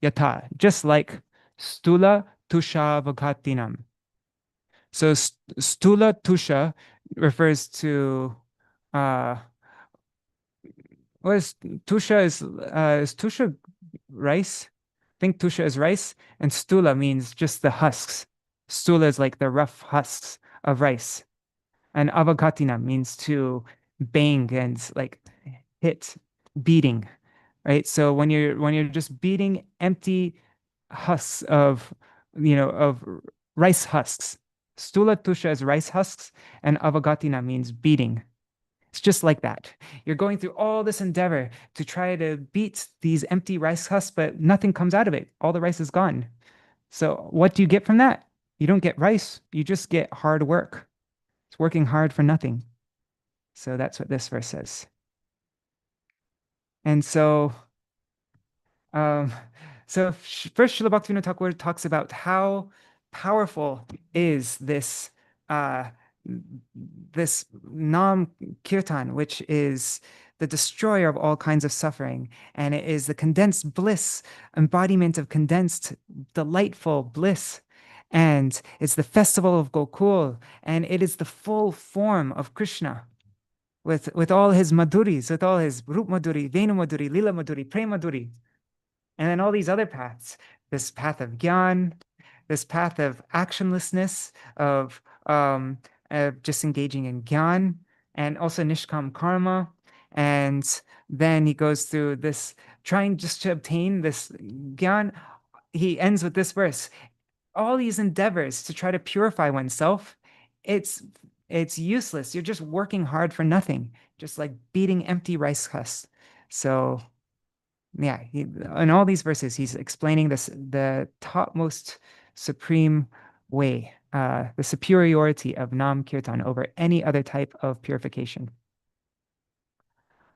S1: Yata, just like stula tusha vagatinam. So stula tusha refers to what is tusha? Is tusha rice? I think tusha is rice, and stula means just the husks. Stula is like the rough husks of rice, and avagatina means to bang and like hit, beating, right? So when you're just beating empty husks of of rice husks. Stula tusha is rice husks, and avagatina means beating. It's just like that. You're going through all this endeavor to try to beat these empty rice husks, but nothing comes out of it. All the rice is gone. So what do you get from that? You don't get rice. You just get hard work. It's working hard for nothing. So that's what this verse says. And so, um, first Srila Bhaktivinoda Thakur talks about how powerful is this this Nam Kirtan, which is the destroyer of all kinds of suffering, and it is the condensed bliss, embodiment of condensed, delightful bliss. And it's the festival of Gokul, and it is the full form of Krishna. With all his maduris, with all his Rup Madhuri, Venu Madhuri, Lila Madhuri, Prem Madhuri, and then all these other paths, this path of Gyan, this path of actionlessness, of just engaging in Gyan, and also Nishkam Karma. And then he goes through this, trying just to obtain this Gyan. He ends with this verse. All these endeavors to try to purify oneself, it's useless. You're just working hard for nothing, just like beating empty rice husks. So yeah, in all these verses, he's explaining the topmost supreme way, the superiority of Nam Kirtan over any other type of purification.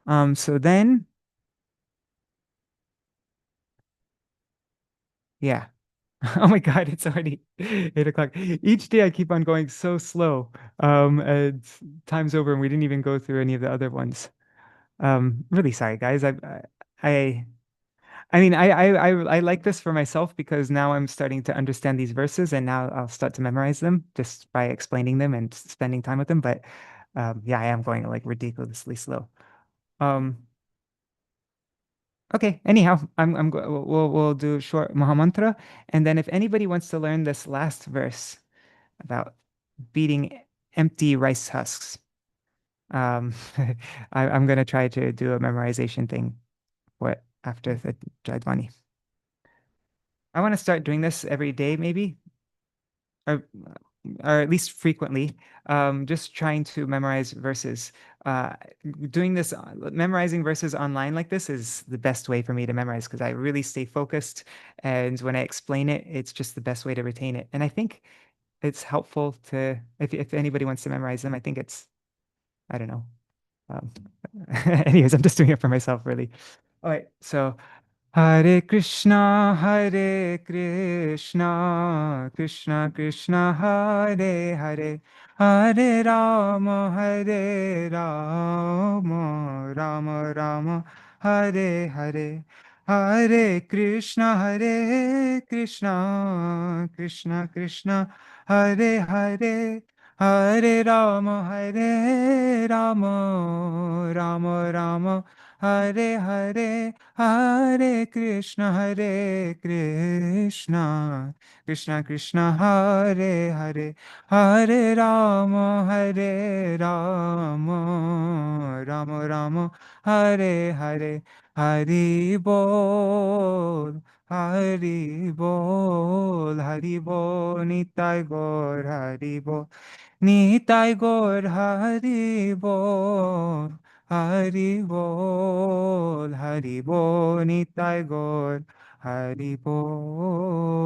S1: So then, yeah. Oh my God, it's already 8 o'clock. Each day I keep on going so slow. And time's over and we didn't even go through any of the other ones. Really sorry, guys. I mean, I like this for myself because now I'm starting to understand these verses and now I'll start to memorize them just by explaining them and spending time with them. But yeah, I am going like ridiculously slow. Okay, anyhow, we'll do a short Mahamantra, and then if anybody wants to learn this last verse about beating empty rice husks, I'm gonna try to do a memorization thing for it after the Jaidvani. I want to start doing this every day, maybe, or or at least frequently, just trying to memorize verses. Doing this, memorizing verses online like this is the best way for me to memorize because I really stay focused. And when I explain it, it's just the best way to retain it. And I think it's helpful to, if anybody wants to memorize them, I think it's, I don't know. Anyways, I'm just doing it for myself, really. All right, so Hare Krishna, Krishna Krishna, Hare Hare, Hare Rama, Rama Rama, Hare Hare, Hare Krishna, Krishna Krishna, Hare Hare, Hare Rama, Rama Rama, Hare Hare, Hare Krishna, Krishna Krishna, Hare Hare, Hare Rama, Rama Rama, Hare Hare, Hari Bol, Hari Bol, Hari Bol, Nitai Gaur, Hari Bol, Nitai Gaur, Hari Bol. Hari Bol, Nitai Gaur, Hari Bol.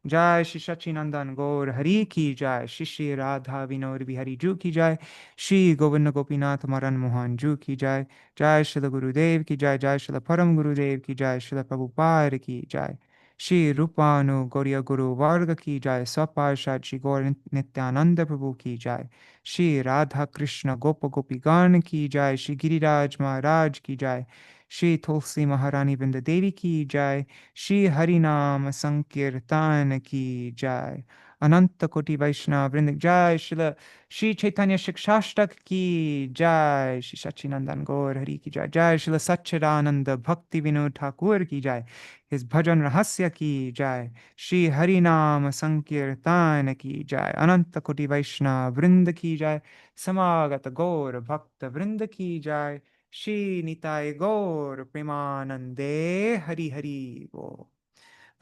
S1: Jai Shri Sachinandan Gaur Hari Ki Jai, Shri Shri Radha Vinod Bihari Ju Ki Jai, Shri Govinda Gopinath Maran Mohan Ju Ki Jai, Jai Shri Gurudev Ki Jai, Jai Shri Param Gurudev Ki Jai, Shri Prabhupada Ki Jai, Shri Rupanu Gauriya Guru Varga Ki Jai, Saparshad Shri Gaur Nityananda Prabhu Ki Jai, Shri Radha Krishna Gopa Gopigan Ki Jai, Shri Giriraj Maharaj Ki Jai, Shri Tulsi Maharani Vrinda Devi Ki Jai, Shri Harinam Sankirtan Ki Jai, Ananta Koti Vaishnava Vrinda Jai, Shri Chaitanya Shikṣāṣṭaka Ki Jai, Shri Sachinandan Gaur Hari Ki Jai, Jai Shri Satchidananda Bhakti Vinod Thakur Ki Jai, His Bhajana-rahasya Ki Jai, Shri Harinam Sankirtan Ki Jai, Ananta Koti Vaishnava Vrinda Ki Jai, Samagata Gaur Bhakta Vrinda Ki Jai, Shri Nitai Gaur Premanande Hari Hari Bo.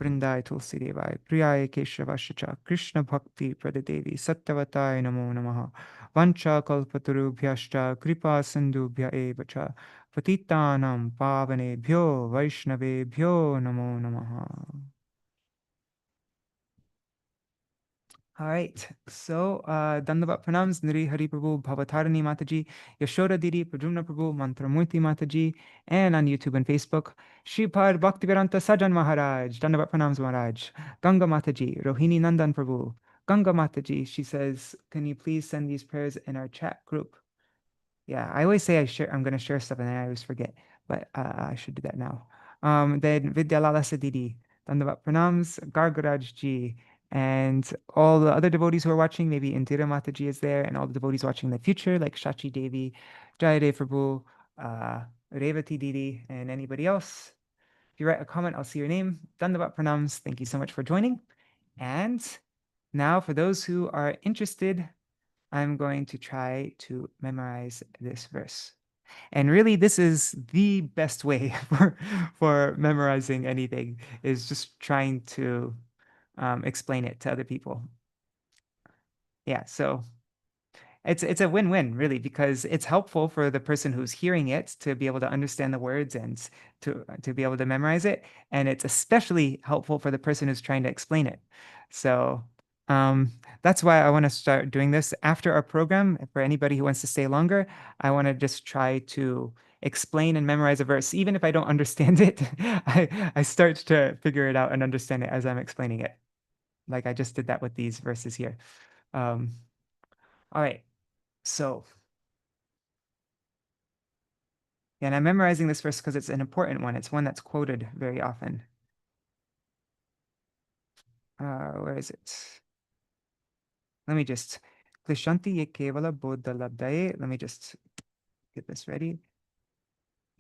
S1: Vrindai Tulsi Devai, Priyai Keshavashacha, Krishna Bhakti Pradadevi, Sattavatai Namo Namaha, Vancha Kalpatarubhyashcha, Kripa Sindhubhya Evacha, Patitanam Pavane Vaishnave Bhyo Namo Namaha. All right, so Dandavat Pranams, Nri Hari Prabhu, Bhavatarani Mataji, Yashoda Didi, Prajumna Prabhu, Mantramurti Mataji, and on YouTube and Facebook, Shripad Bhaktivedanta Sajan Maharaj, Dandavat Pranams Maharaj, Ganga Mataji, Rohini Nandan Prabhu, Ganga Mataji, she says, can you please send these prayers in our chat group? Yeah, I always say I'm going to share stuff and then I always forget, but I should do that now. Then Vidyalala Sadidi, Dandavat Pranams, Gargaraj Ji, and all the other devotees who are watching, maybe Indira Mataji is there, and all the devotees watching in the future, like Shachi Devi, Jayadev Prabhu, Revati Didi, and anybody else. If you write a comment, I'll see your name. Dandavat Pranams, thank you so much for joining. And now for those who are interested, I'm going to try to memorize this verse. And really, this is the best way for memorizing anything, is just trying to explain it to other people. Yeah, so it's a win-win, really, because it's helpful for the person who's hearing it to be able to understand the words and to be able to memorize it. And it's especially helpful for the person who's trying to explain it. So that's why I want to start doing this after our program. For anybody who wants to stay longer, I want to just try to explain and memorize a verse. Even if I don't understand it, I start to figure it out and understand it as I'm explaining it. Like I just did that with these verses here. All right, so, and I'm memorizing this verse because it's an important one. It's one that's quoted very often. Where is it? Let me just, Klishanti ye kevala bodha labdaye. Let me just get this ready.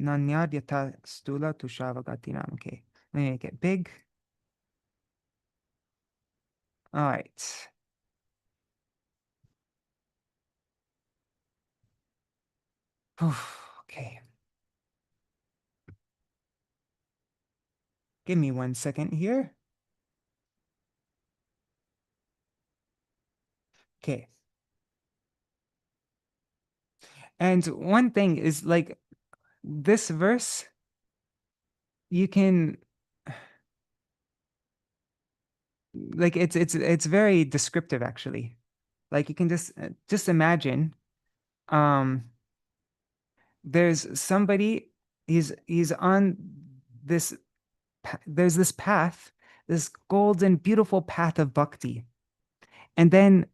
S1: Nanyad yata stula tushavagatinam. Okay, let me make it big. All right. Okay. Give me 1 second here. Okay. And one thing is, like, this verse, you can, like, it's very descriptive, actually. Like, you can just imagine there's somebody, he's on this, there's this path, this golden beautiful path of bhakti, and then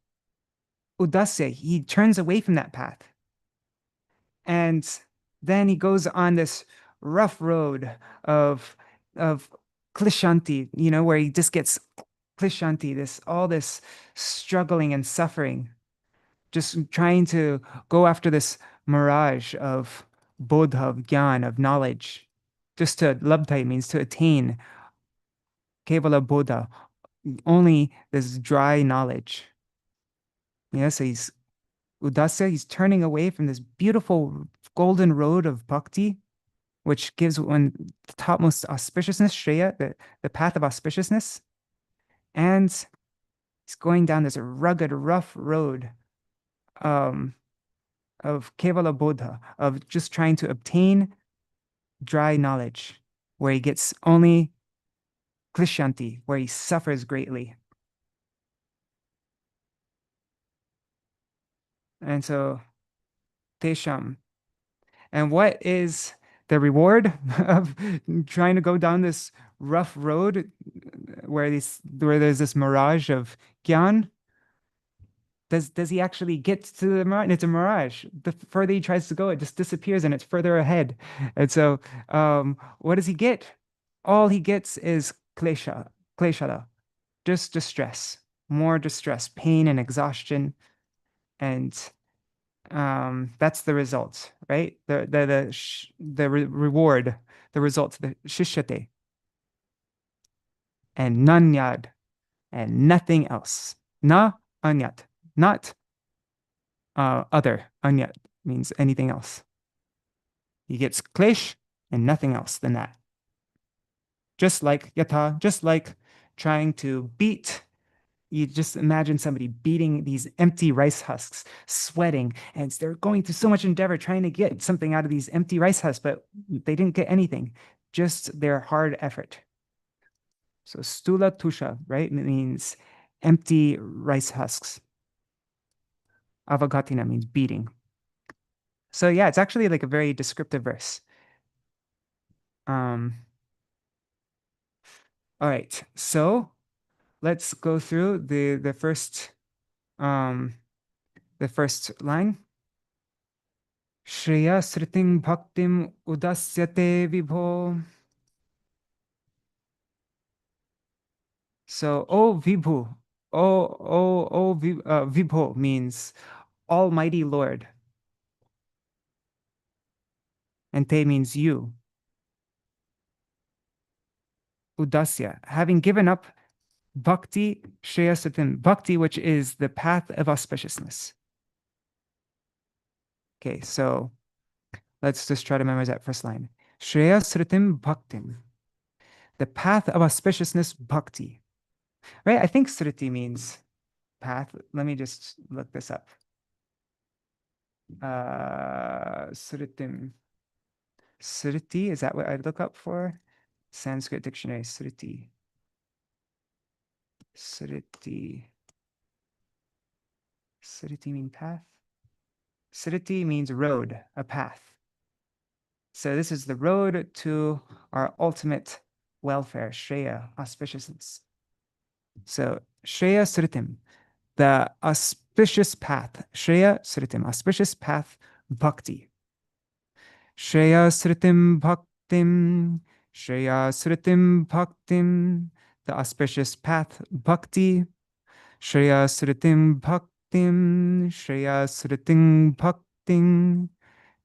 S1: Udasya, he turns away from that path, and then he goes on this rough road of klishanti, where he just gets klishanti, all this struggling and suffering, just trying to go after this mirage of bodha, of gyan, of knowledge. Just to labdha means to attain kevala bodha, only this dry knowledge. So he's udasya, he's turning away from this beautiful golden road of bhakti, which gives one the topmost auspiciousness, shreya, the path of auspiciousness. And he's going down this rugged, rough road of kevala bodha, of just trying to obtain dry knowledge, where he gets only klishanti, where he suffers greatly. And so, tesham. And what is the reward of trying to go down this rough road where there's this mirage of gyan? Does he actually get to the mirage? And it's a mirage. The further he tries to go, it just disappears and it's further ahead. And so what does he get? All he gets is kleshada, just distress, more distress, pain and exhaustion. And that's the result, right? The reward, the result, the shishyate. And nanyad, and nothing else. Na anyat. Not other. Anyat means anything else. He gets klesh and nothing else than that. just like yatha, just like trying to beat. You just imagine somebody beating these empty rice husks, sweating, and they're going through so much endeavor trying to get something out of these empty rice husks, but they didn't get anything, just their hard effort. So stula tusha, right, means empty rice husks. Avagatina means beating. So yeah, it's actually like a very descriptive verse. All right, so let's go through the first line. Shriya sriting bhaktim udasyate vibho. So, Vibhu, Vibho means Almighty Lord. And Te means you. Udasya, having given up Bhakti Shreyasatim, Bhakti, which is the path of auspiciousness. Okay, so let's just try to memorize that first line. Shreyasritim Bhaktim, the path of auspiciousness, Bhakti. Right? I think Sriti means path. Let me just look this up. Sritim. Sriti, is that what I'd look up for? Sanskrit dictionary, Sriti. Sriti. Sriti mean path? Sriti means road, a path. So this is the road to our ultimate welfare, Shreya, auspiciousness. So Shreya Sritim, the auspicious path. Shreya Sritim, auspicious path, bhakti. Shreya Sritim Bhaktim, Shreya Sritim Bhaktim, the auspicious path, bhakti. Shreya Sritim Bhaktim, Shreya Sritim Bhaktim,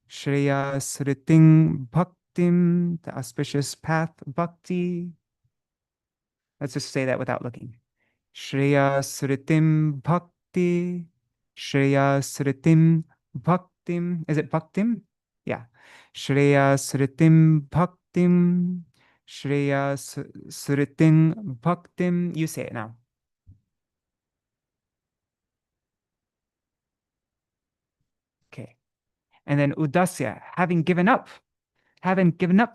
S1: Shreya Sritim Bhaktim, the auspicious path, bhakti. Let's just say that without looking. Shreya Sritim Bhakti, Shreya Sritim Bhaktim. Is it Bhaktim? Yeah. Shreya Sritim Bhaktim, Shreya Sritim Bhaktim. You say it now. Okay. And then Udasya, having given up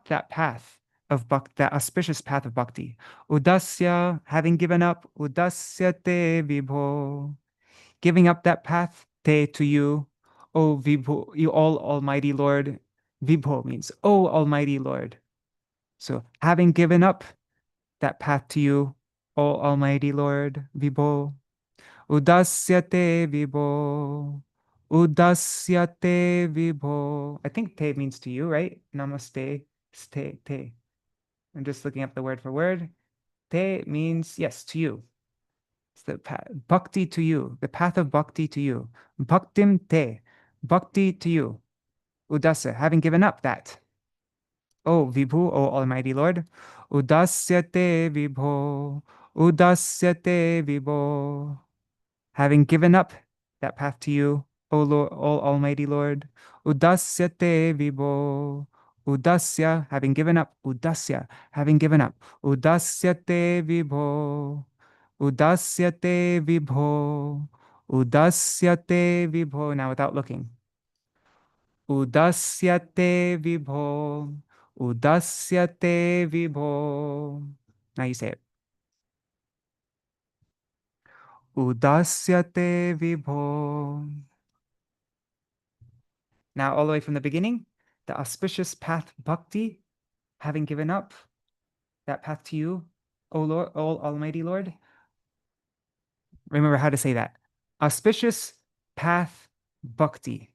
S1: that path of bhakti, that auspicious path of bhakti. Udasya, having given up, Udasya te vibho, giving up that path, te to you, O vibho, you all almighty Lord. Vibho means, O almighty Lord. So having given up that path to you, O almighty Lord, vibho, Udasyate vibho. Udasyate vibho. I think te means to you, right? Namaste. Ste, te. I'm just looking up the word for word. Te means, yes, to you. It's the bhakti to you, the path of bhakti to you. Bhaktim te. Bhakti to you. Udasya, having given up that. O vibhu, O Almighty Lord. Udasyate vibho. Udasyate vibho. Having given up that path to you, O Lord, O Almighty Lord, Udasyate vibho, Udasya, having given up, Udasya, having given up, Udasyate vibho, Udasyate vibho, Udasyate vibho. Now without looking. Udasyate vibho, Udasyate vibho. Now you say it. Udasyate vibho. Now, all the way from the beginning, the auspicious path bhakti, having given up that path to you, O Lord, O Almighty Lord. Remember how to say that. Auspicious path bhakti.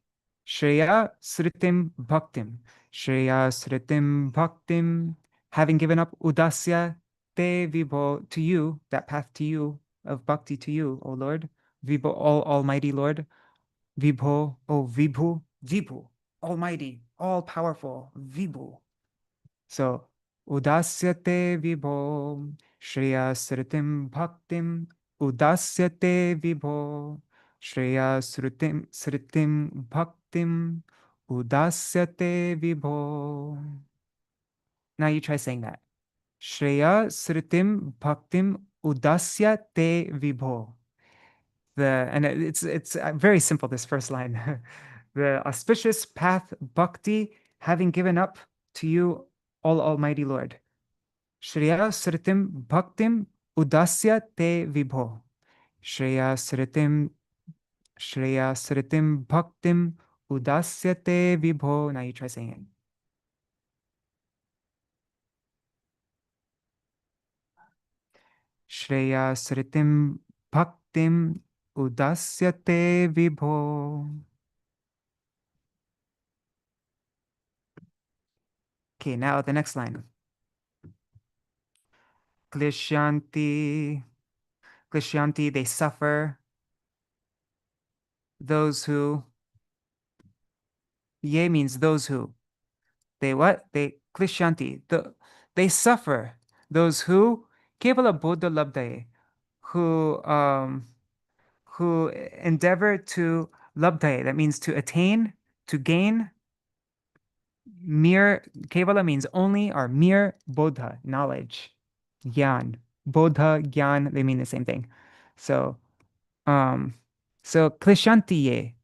S1: Shreya sritim bhaktim. Shreya sritim bhaktim. Having given up udasya te vibho, to you, that path to you, of bhakti to you, O Lord. Vibho, all Almighty Lord. Vibho, O Vibhu, Vibhu, Almighty, all-powerful, Vibhu. So, Udasyate Vibho, Shreya Sritim Bhaktim, Udasyate Vibho, Shreya Sritim Bhaktim, Udasyate Vibho. Now you try saying that. Shreya Sritim Bhaktim Udasya Te Vibho. And it's very simple, this first line. The auspicious path bhakti, having given up to you, all Almighty Lord. Shreya Sritim Bhaktim Udasya Te Vibho. Shreya Sritim Bhaktim Udasya Te Vibho. Now you try saying it. Shreya Sritim Bhaktim Udasyate Vibho. Okay, now the next line. Klishyanti. Klishyanti, they suffer. Those who. Ye means those who. They what? They klishyanti. They suffer. Those who kevala bodha labdaye. Who endeavor to labdaye. That means to attain, to gain. Mere kevala means only or mere bodha, knowledge. Gyan. Bodha, gyan, they mean the same thing. So klishanti ye.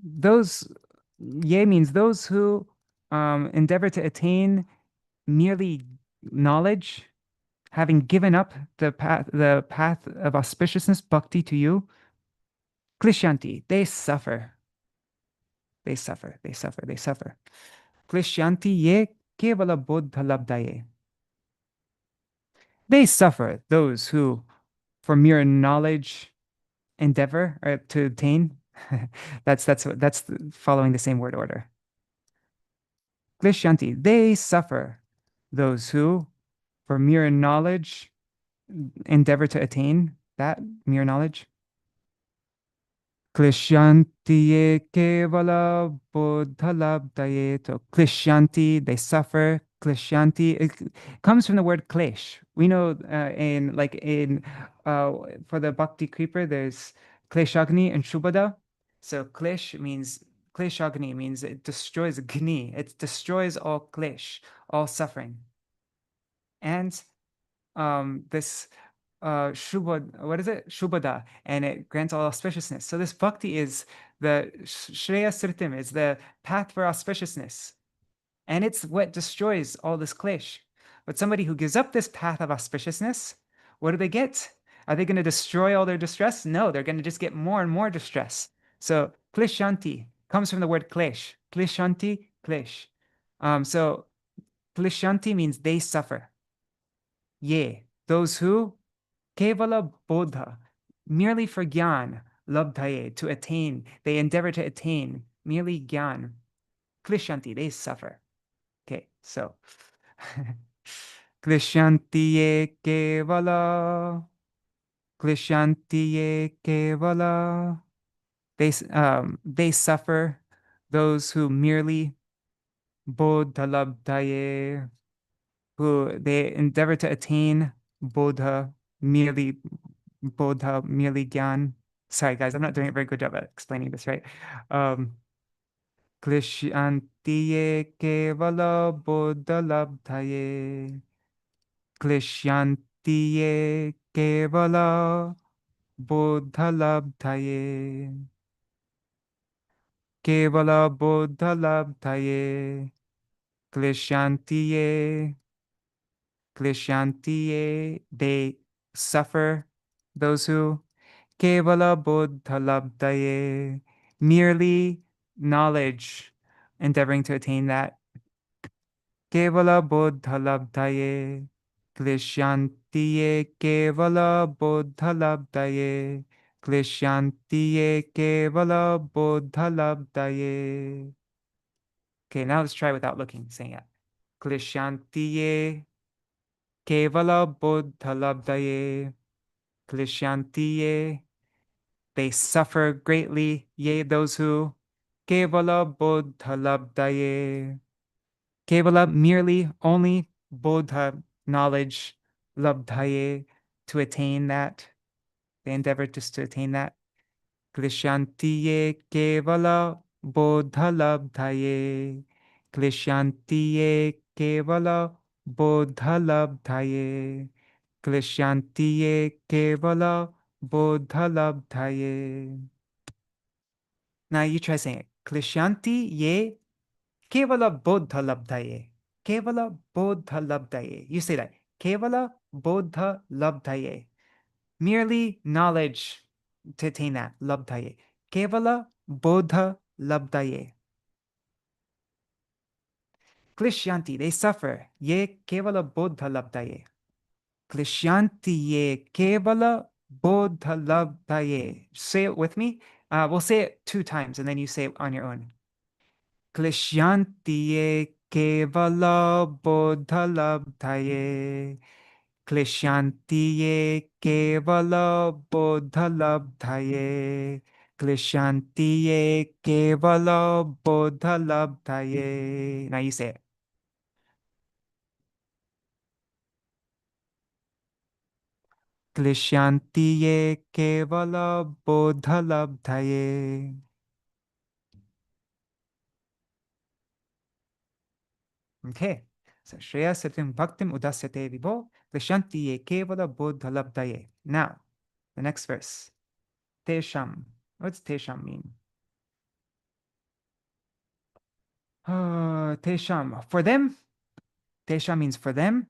S1: Those ye means those who endeavor to attain merely knowledge, having given up the path of auspiciousness, bhakti to you. Klishanti, they suffer. They suffer, they suffer, they suffer. Klishyanti ye kevala bodha labdaye. They suffer, those who, for mere knowledge, endeavor or to attain. that's following the same word order. Klishyanti, they suffer, those who, for mere knowledge, endeavor to attain that mere knowledge. Klishyanti kevala bodhalabdaye. So klishyanti, they suffer. Klishyanti, it comes from the word klesh. We know for the bhakti creeper, there's kleshagni and shubhada. So kleshagni means it destroys gni. It destroys all klesh, all suffering. And this Shubhada, and it grants all auspiciousness. So this bhakti is the Shreya Sritim, is the path for auspiciousness. And it's what destroys all this klesh. But somebody who gives up this path of auspiciousness, what do they get? Are they going to destroy all their distress? No, they're going to just get more and more distress. So klishanti comes from the word klesh. Klishanti, klesh. So klishanti means they suffer. Ye, those who kevala bodha, merely for gyan, labdhaye, to attain, they endeavor to attain, merely gyan. Klishanti, they suffer. Okay, so klishanti ye kevala, klishanti ye kevala. They suffer, those who merely bodha labdhaye, who they endeavor to attain bodha, merely gyan. Sorry, guys, I'm not doing a very good job at explaining this, right? Klishyantiye kevala bodha labdhaye. Klishyantiye kevala bodha labdhaye. Kevala bodha labdhaye. Klishyantiye. Klishyantiye, they suffer, those who kevala bodha labdhaye, merely knowledge, endeavoring to attain that. Kevala bodha labdhaye, klishyantiye kevala bodha labdhaye, klishyantiye kevala bodha labdhaye. Okay, now let's try without looking, saying it. Klishyantiye kevala bodha labdhaye, klishyantiye, they suffer greatly, yea, those who kevala bodha labdhaye. Kevala, merely, only, bodha, knowledge, labdhaye, to attain that. They endeavor just to attain that. Klishyantiye kevala bodha labdhaye. Klishyantiye kevala bodhalabdhaye. Klishyantiye kevala bodhalabdhaye. Now you try saying it. Klishyanti ye kevala bodhalabdhaye. Kevala bodhalabdhaye. You say that. Kevala bodhalabdhaye. Merely knowledge to attain that. Labdhaye. Kevala bodha labdhaye. Klishyanti, they suffer. Ye kevala bodha labdhaye. Klishyanti ye kevala bodha labdhaye. Say it with me. We'll say it 2 times and then you say it on your own. Klishyanti ye kevala bodha labdhaye. Klishyanti ye kevala bodha labdhaye. Klishyanti ye kevala bodha labdhaye. Now you say it. Klishyanti ye kevala bodha labdhaye. Okay. So Shreya Satyam Bhaktim Udasyate Vibho Klishyanti ye kevala bodha labdhaye. Now, the next verse. Tesham. What's Tesham mean? Tesham. For them. Tesham means for them.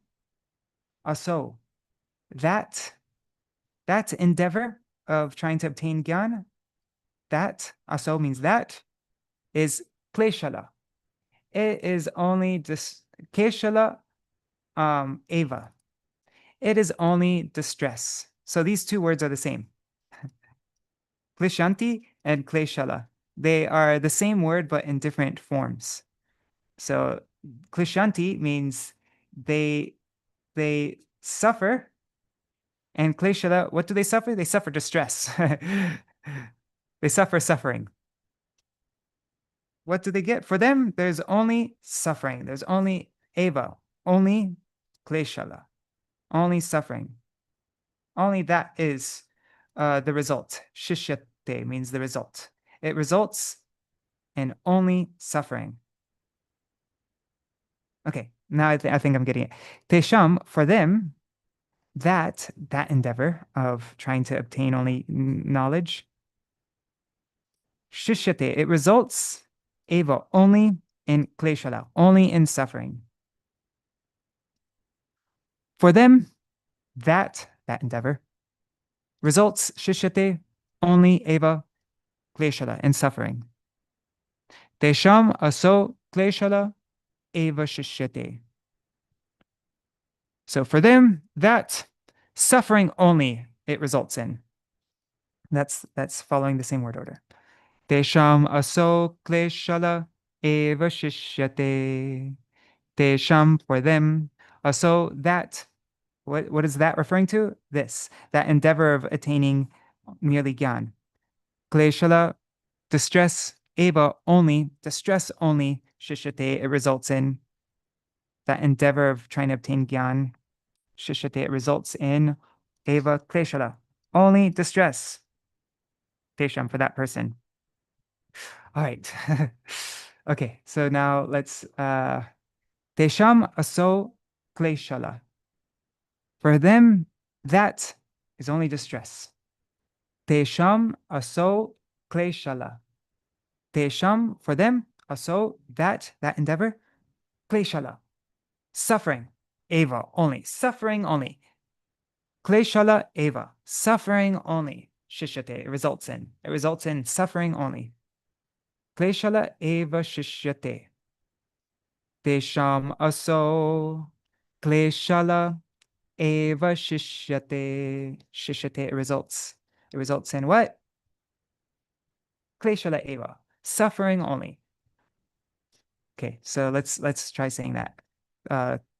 S1: Also, that endeavor of trying to obtain gyan, that aso means that is kleshala. It is only keshala eva. It is only distress. So these 2 words are the same. Kleshanti and kleshala. They are the same word but in different forms. So kleshanti means they suffer. And kleshala, what do they suffer? They suffer distress. They suffer suffering. What do they get? For them, there's only suffering. There's only eva, only kleshala, only suffering. Only that is the result. Shishyate means the result. It results in only suffering. Okay, now I think I'm getting it. Tesham, for them, that endeavor of trying to obtain only knowledge, shishyate, it results eva only in kleshala, only in suffering. For them, that endeavor results shishyate only eva kleshala, in suffering. Tesham aso kleshala eva shishyate. So for them, that suffering only it results in. That's following the same word order. Tesham aso kleshala eva shishyate. Tesham, for them, aso that. What is that referring to? This, that endeavor of attaining merely gyan. Kleshala, distress, eva only, distress only, shishyate, it results in. That endeavor of trying to obtain gyan, shishyate, it results in eva kleshala, only distress. Tesham, for that person. All right. Okay, so now let's Tesham aso kleshala. For them, that is only distress. Tesham aso kleshala. Tesham, for them, aso that endeavor, kleshala. Suffering, eva, only. Suffering only. Kleshala eva, suffering only. Shishyate, it results in. It results in suffering only. Kleshala eva shishyate. Tesham aso kleshala eva shishyate. Shishyate, it results. It results in what? Kleshala eva, suffering only. Okay, so let's try saying that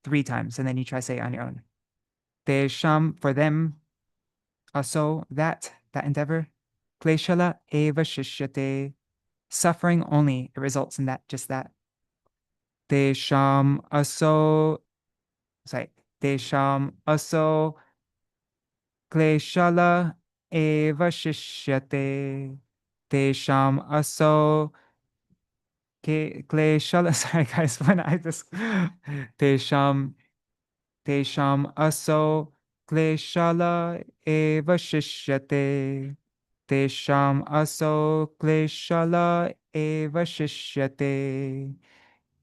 S1: 3 times, and then you try say it on your own. Tesham, for them, aso that endeavor, kleshala eva shishyate, suffering only, it results in that, just that. Tesham aso, Tesham aso kleshala eva shishyate. Tesham aso kleshala. Sorry guys, when I just Tesham Tesham aso kleshala eva shishyate. Tesham aso kleshala eva shishyate.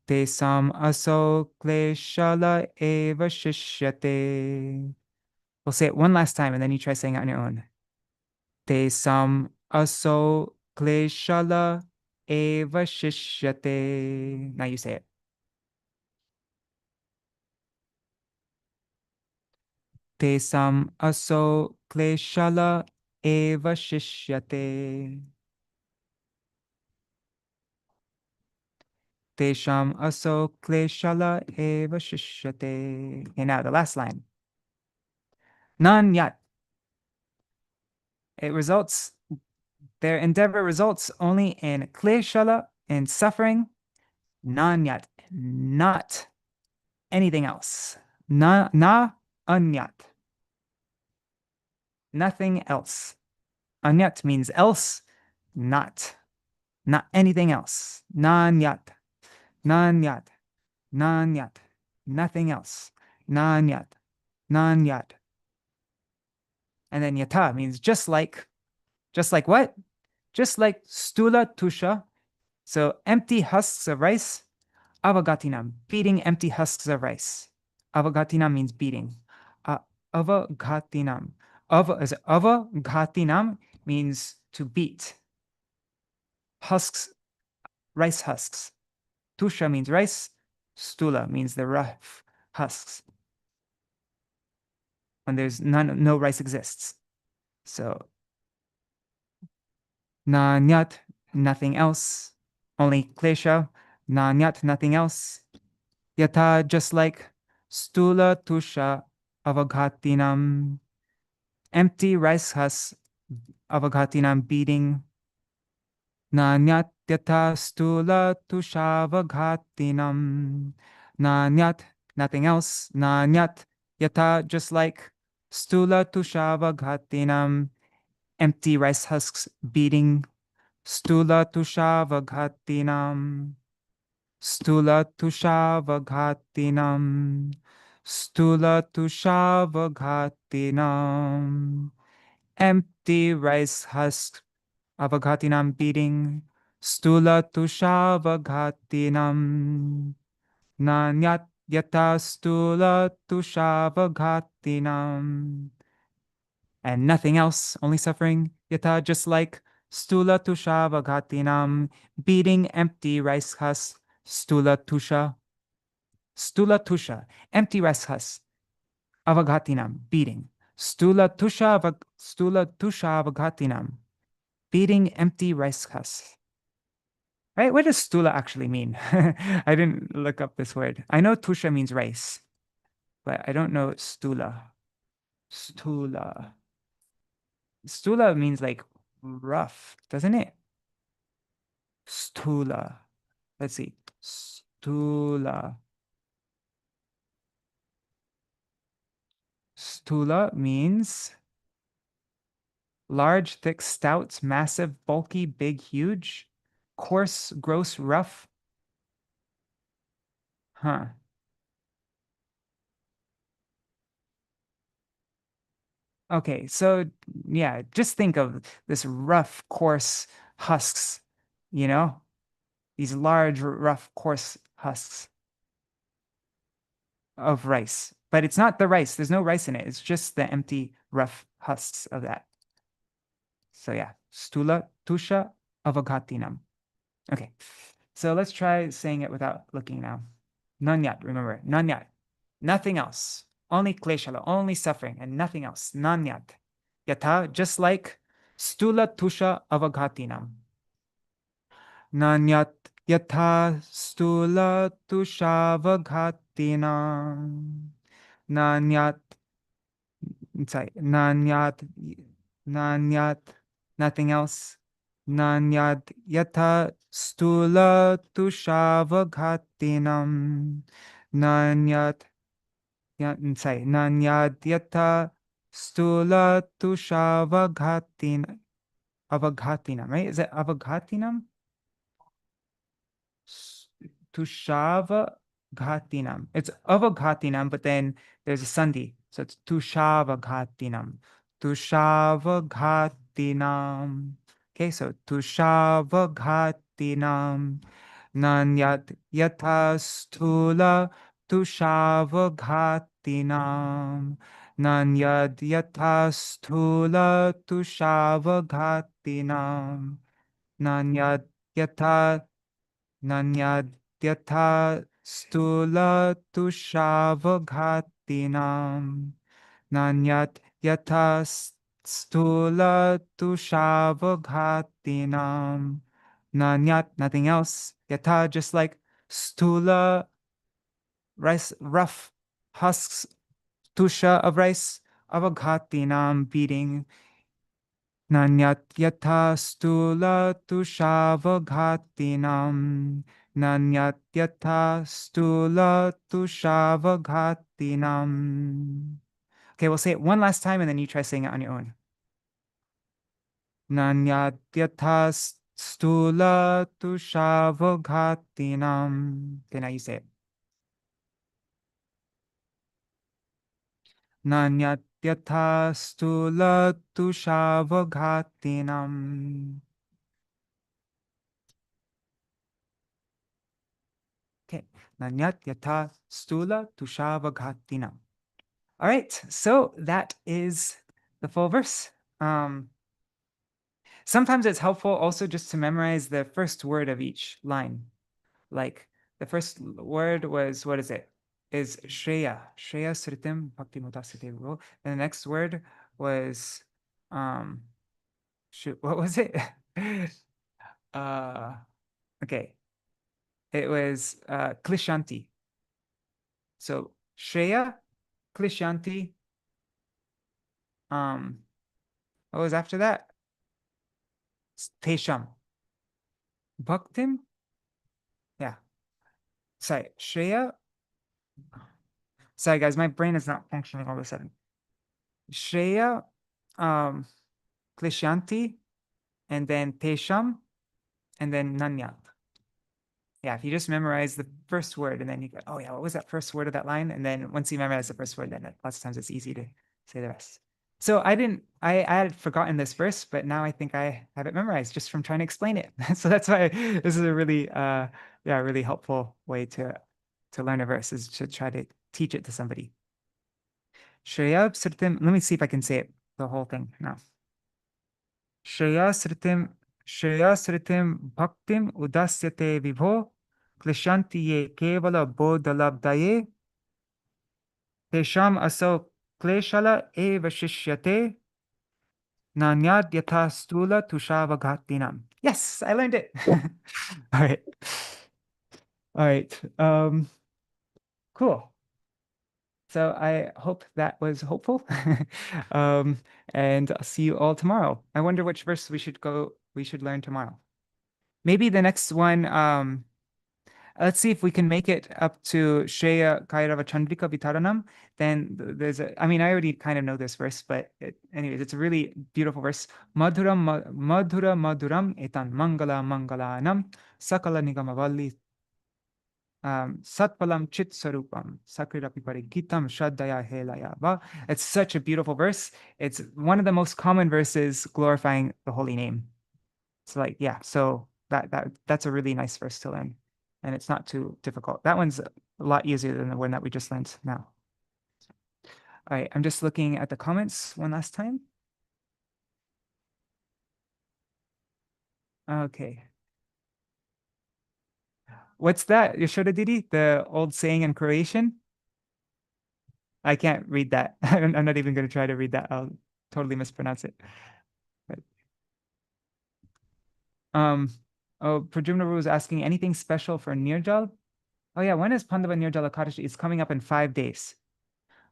S1: Tesam aso kleshala eva shishyate. We'll say it one last time and then you try saying it on your own. Tesam aso kleshala eva shishyate. Now you say it. Tesam aso kleshala eva shishyate. Tesham aso kleshala eva shishyate. Okay, now the last line. Nan yat. Their endeavor results only in kleshala, in suffering. Nan yat, not anything else. Na anyat. Nothing else. Anyat means else, not anything else. Nan yat, nan yat, nan yat, nothing else. Nan yat, nan yat. And then yata means just like what? Just like stula tusha. So empty husks of rice. Avagatinam, beating empty husks of rice. Avagatinam means beating. Avagatinam. Avagatinam means to beat. Husks, rice husks. Tusha means rice. Stula means the rough husks. When there's no rice exists. So nanyat, nothing else. Only klesha. Nanyat, nothing else. Yata, just like stula tusha avagatinam, empty rice husks avagatinam beating. Nanyat yata stula tusha avagatinam. Nanyat, nothing else. Nanyat yata, just like stula tusha avagatinam, empty rice husks beating. Stula tusha avagatinam. Stula tushavaghatinam. Stula tushavaghatinam. Empty rice husk avaghatinam beating. Stula tushavaghatinam. Nanyat yata stula tushavaghatinam. And nothing else, only suffering. Yata, just like stula tushavaghatinam, beating empty rice husks. Stula tusha, empty rice husk, avagatinam, beating. Stula tusha avagatinam, beating empty rice husks. Right? What does stula actually mean? I didn't look up this word. I know tusha means rice, but I don't know stula. Stula means like rough, doesn't it? Stula. Let's see. Stula. Stula means large, thick, stout, massive, bulky, big, huge, coarse, gross, rough. Huh. Okay, so yeah, just think of this rough, coarse husks, you know? These large, rough, coarse husks of rice. But it's not the rice. There's no rice in it. It's just the empty, rough husks of that. So yeah, stula tusha avagatinam. Okay, so let's try saying it without looking now. Nanyat, remember, nanyat, nothing else. Only kleshala, only suffering, and nothing else. Nanyat. Yata, just like stula tusha avagatinam. Nanyat yata stula tusha avagatinam. Nanyat, sorry, nanyat, nothing else. Nanyat yata stula tushavaghatinam. Nanyat, sorry, nanyat yata stula tushavaghatinam. Avaghatinam, right? Is it avaghatinam? Tushava ghatinam. It's avaghatinam, but then there's a sandhi. So it's tushavaghatinam. Tushavaghatinam. Okay, so tushavaghatinam. Nanyat yatha stula tushavaghatinam. Nanyad yatha stula tushavaghatinam. Nanyad yatha Nanyadyatha stula tushavaghatinam. Nanyat yatha stula tushavaghatinam. Nanyat, nothing else. Yatha, just like stula, rice, rough husks, tusha of rice, avaghatinam, beating. Nanyat yatha stula tushavaghatinam. Nanyat yatha stula tushavaghatinam. Okay, we'll say it one last time and then you try saying it on your own. Nanyat yatha stula tushavaghatinam. Okay, now you say it. Nanyat yatha stula tushavaghatinam. Okay, Nanyat yatha stula tushavaghatinam. All right, so that is the full verse. Sometimes it's helpful also just to memorize the first word of each line. Like the first word was, what is it? Is Shreya. Shreya Sritim Bhakti Mudasate. And the next word was, shoot, what was it? Okay. It was Klishanti. So Shreya, Klishanti. What was after that? Tesham. Bhaktim. Yeah. Sorry, Shreya. Sorry, guys, my brain is not functioning all of a sudden. Shreya, Klishanti, and then Tesham, and then Nanyat. Yeah, if you just memorize the first word and then you go, oh yeah, what was that first word of that line? And then once you memorize the first word, then lots of times it's easy to say the rest. So I had forgotten this verse, but now I think I have it memorized just from trying to explain it. So that's why this is a really, really helpful way to learn a verse, is to try to teach it to somebody. Shreya Sritim, let me see if I can say it, the whole thing now. Shreya Sritim Bhaktim Udasyate Vibho Klishanti Ye Kevala Bodhalabdaye Tesham Aso Kleshala Eva Shishyate Nanyad Yatha Stula Tushavaghatinam. Yes, I learned it. All right. All right. Cool. So I hope that was hopeful. And I'll see you all tomorrow. I wonder which verse we should learn tomorrow. Maybe the next one, let's see if we can make it up to Shreya Kairava Chandrika Vitaranam. Then there's I already kind of know this verse, but anyways, it's a really beautiful verse. Madhuram etan mangala mangalanam sakala nigamavalli Satpalam Chit Sarupam Sakrirapi Parigitam Shraddaya Helaya Va. It's such a beautiful verse. It's one of the most common verses glorifying the holy name. So so that's a really nice verse to learn. And it's not too difficult. That one's a lot easier than the one that we just learned now. All right, I'm just looking at the comments one last time. Okay. What's that, Yashoda Didi? The old saying in Croatian? I can't read that. I'm not even going to try to read that. I'll totally mispronounce it. But, Prajumna was asking, anything special for Nirjal? Oh yeah, when is Pandava Nirjala Ekadashi? It's coming up in 5 days.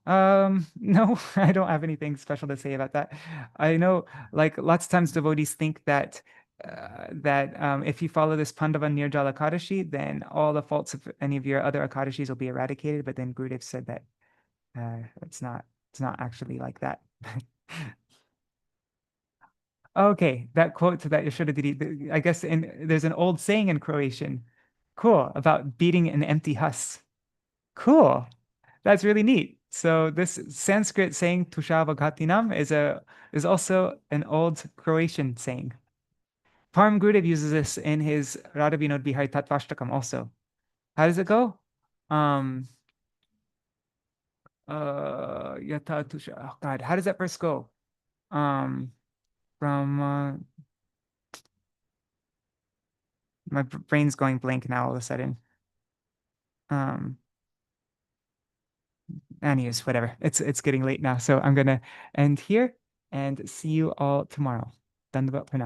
S1: No, I don't have anything special to say about that. I know, like, lots of times devotees think that if you follow this Pandava Nirjala Ekadashi, then all the faults of any of your other Ekadashis will be eradicated. But then Gurudev said that it's not actually like that. Okay, that quote to that Yashoda Didi, I guess there's an old saying in Croatian, cool, about beating an empty husk. Cool. That's really neat. So this Sanskrit saying Tushava Ghatinam is also an old Croatian saying. Param Gurudev uses this in his Radha Vinod Bihari Tattvashtakam also. How does it go? Yata Tusha. Oh God, how does that verse go? From my brain's going blank now all of a sudden. Anyways, whatever. It's getting late now, so I'm gonna end here and see you all tomorrow. Dandavat for now.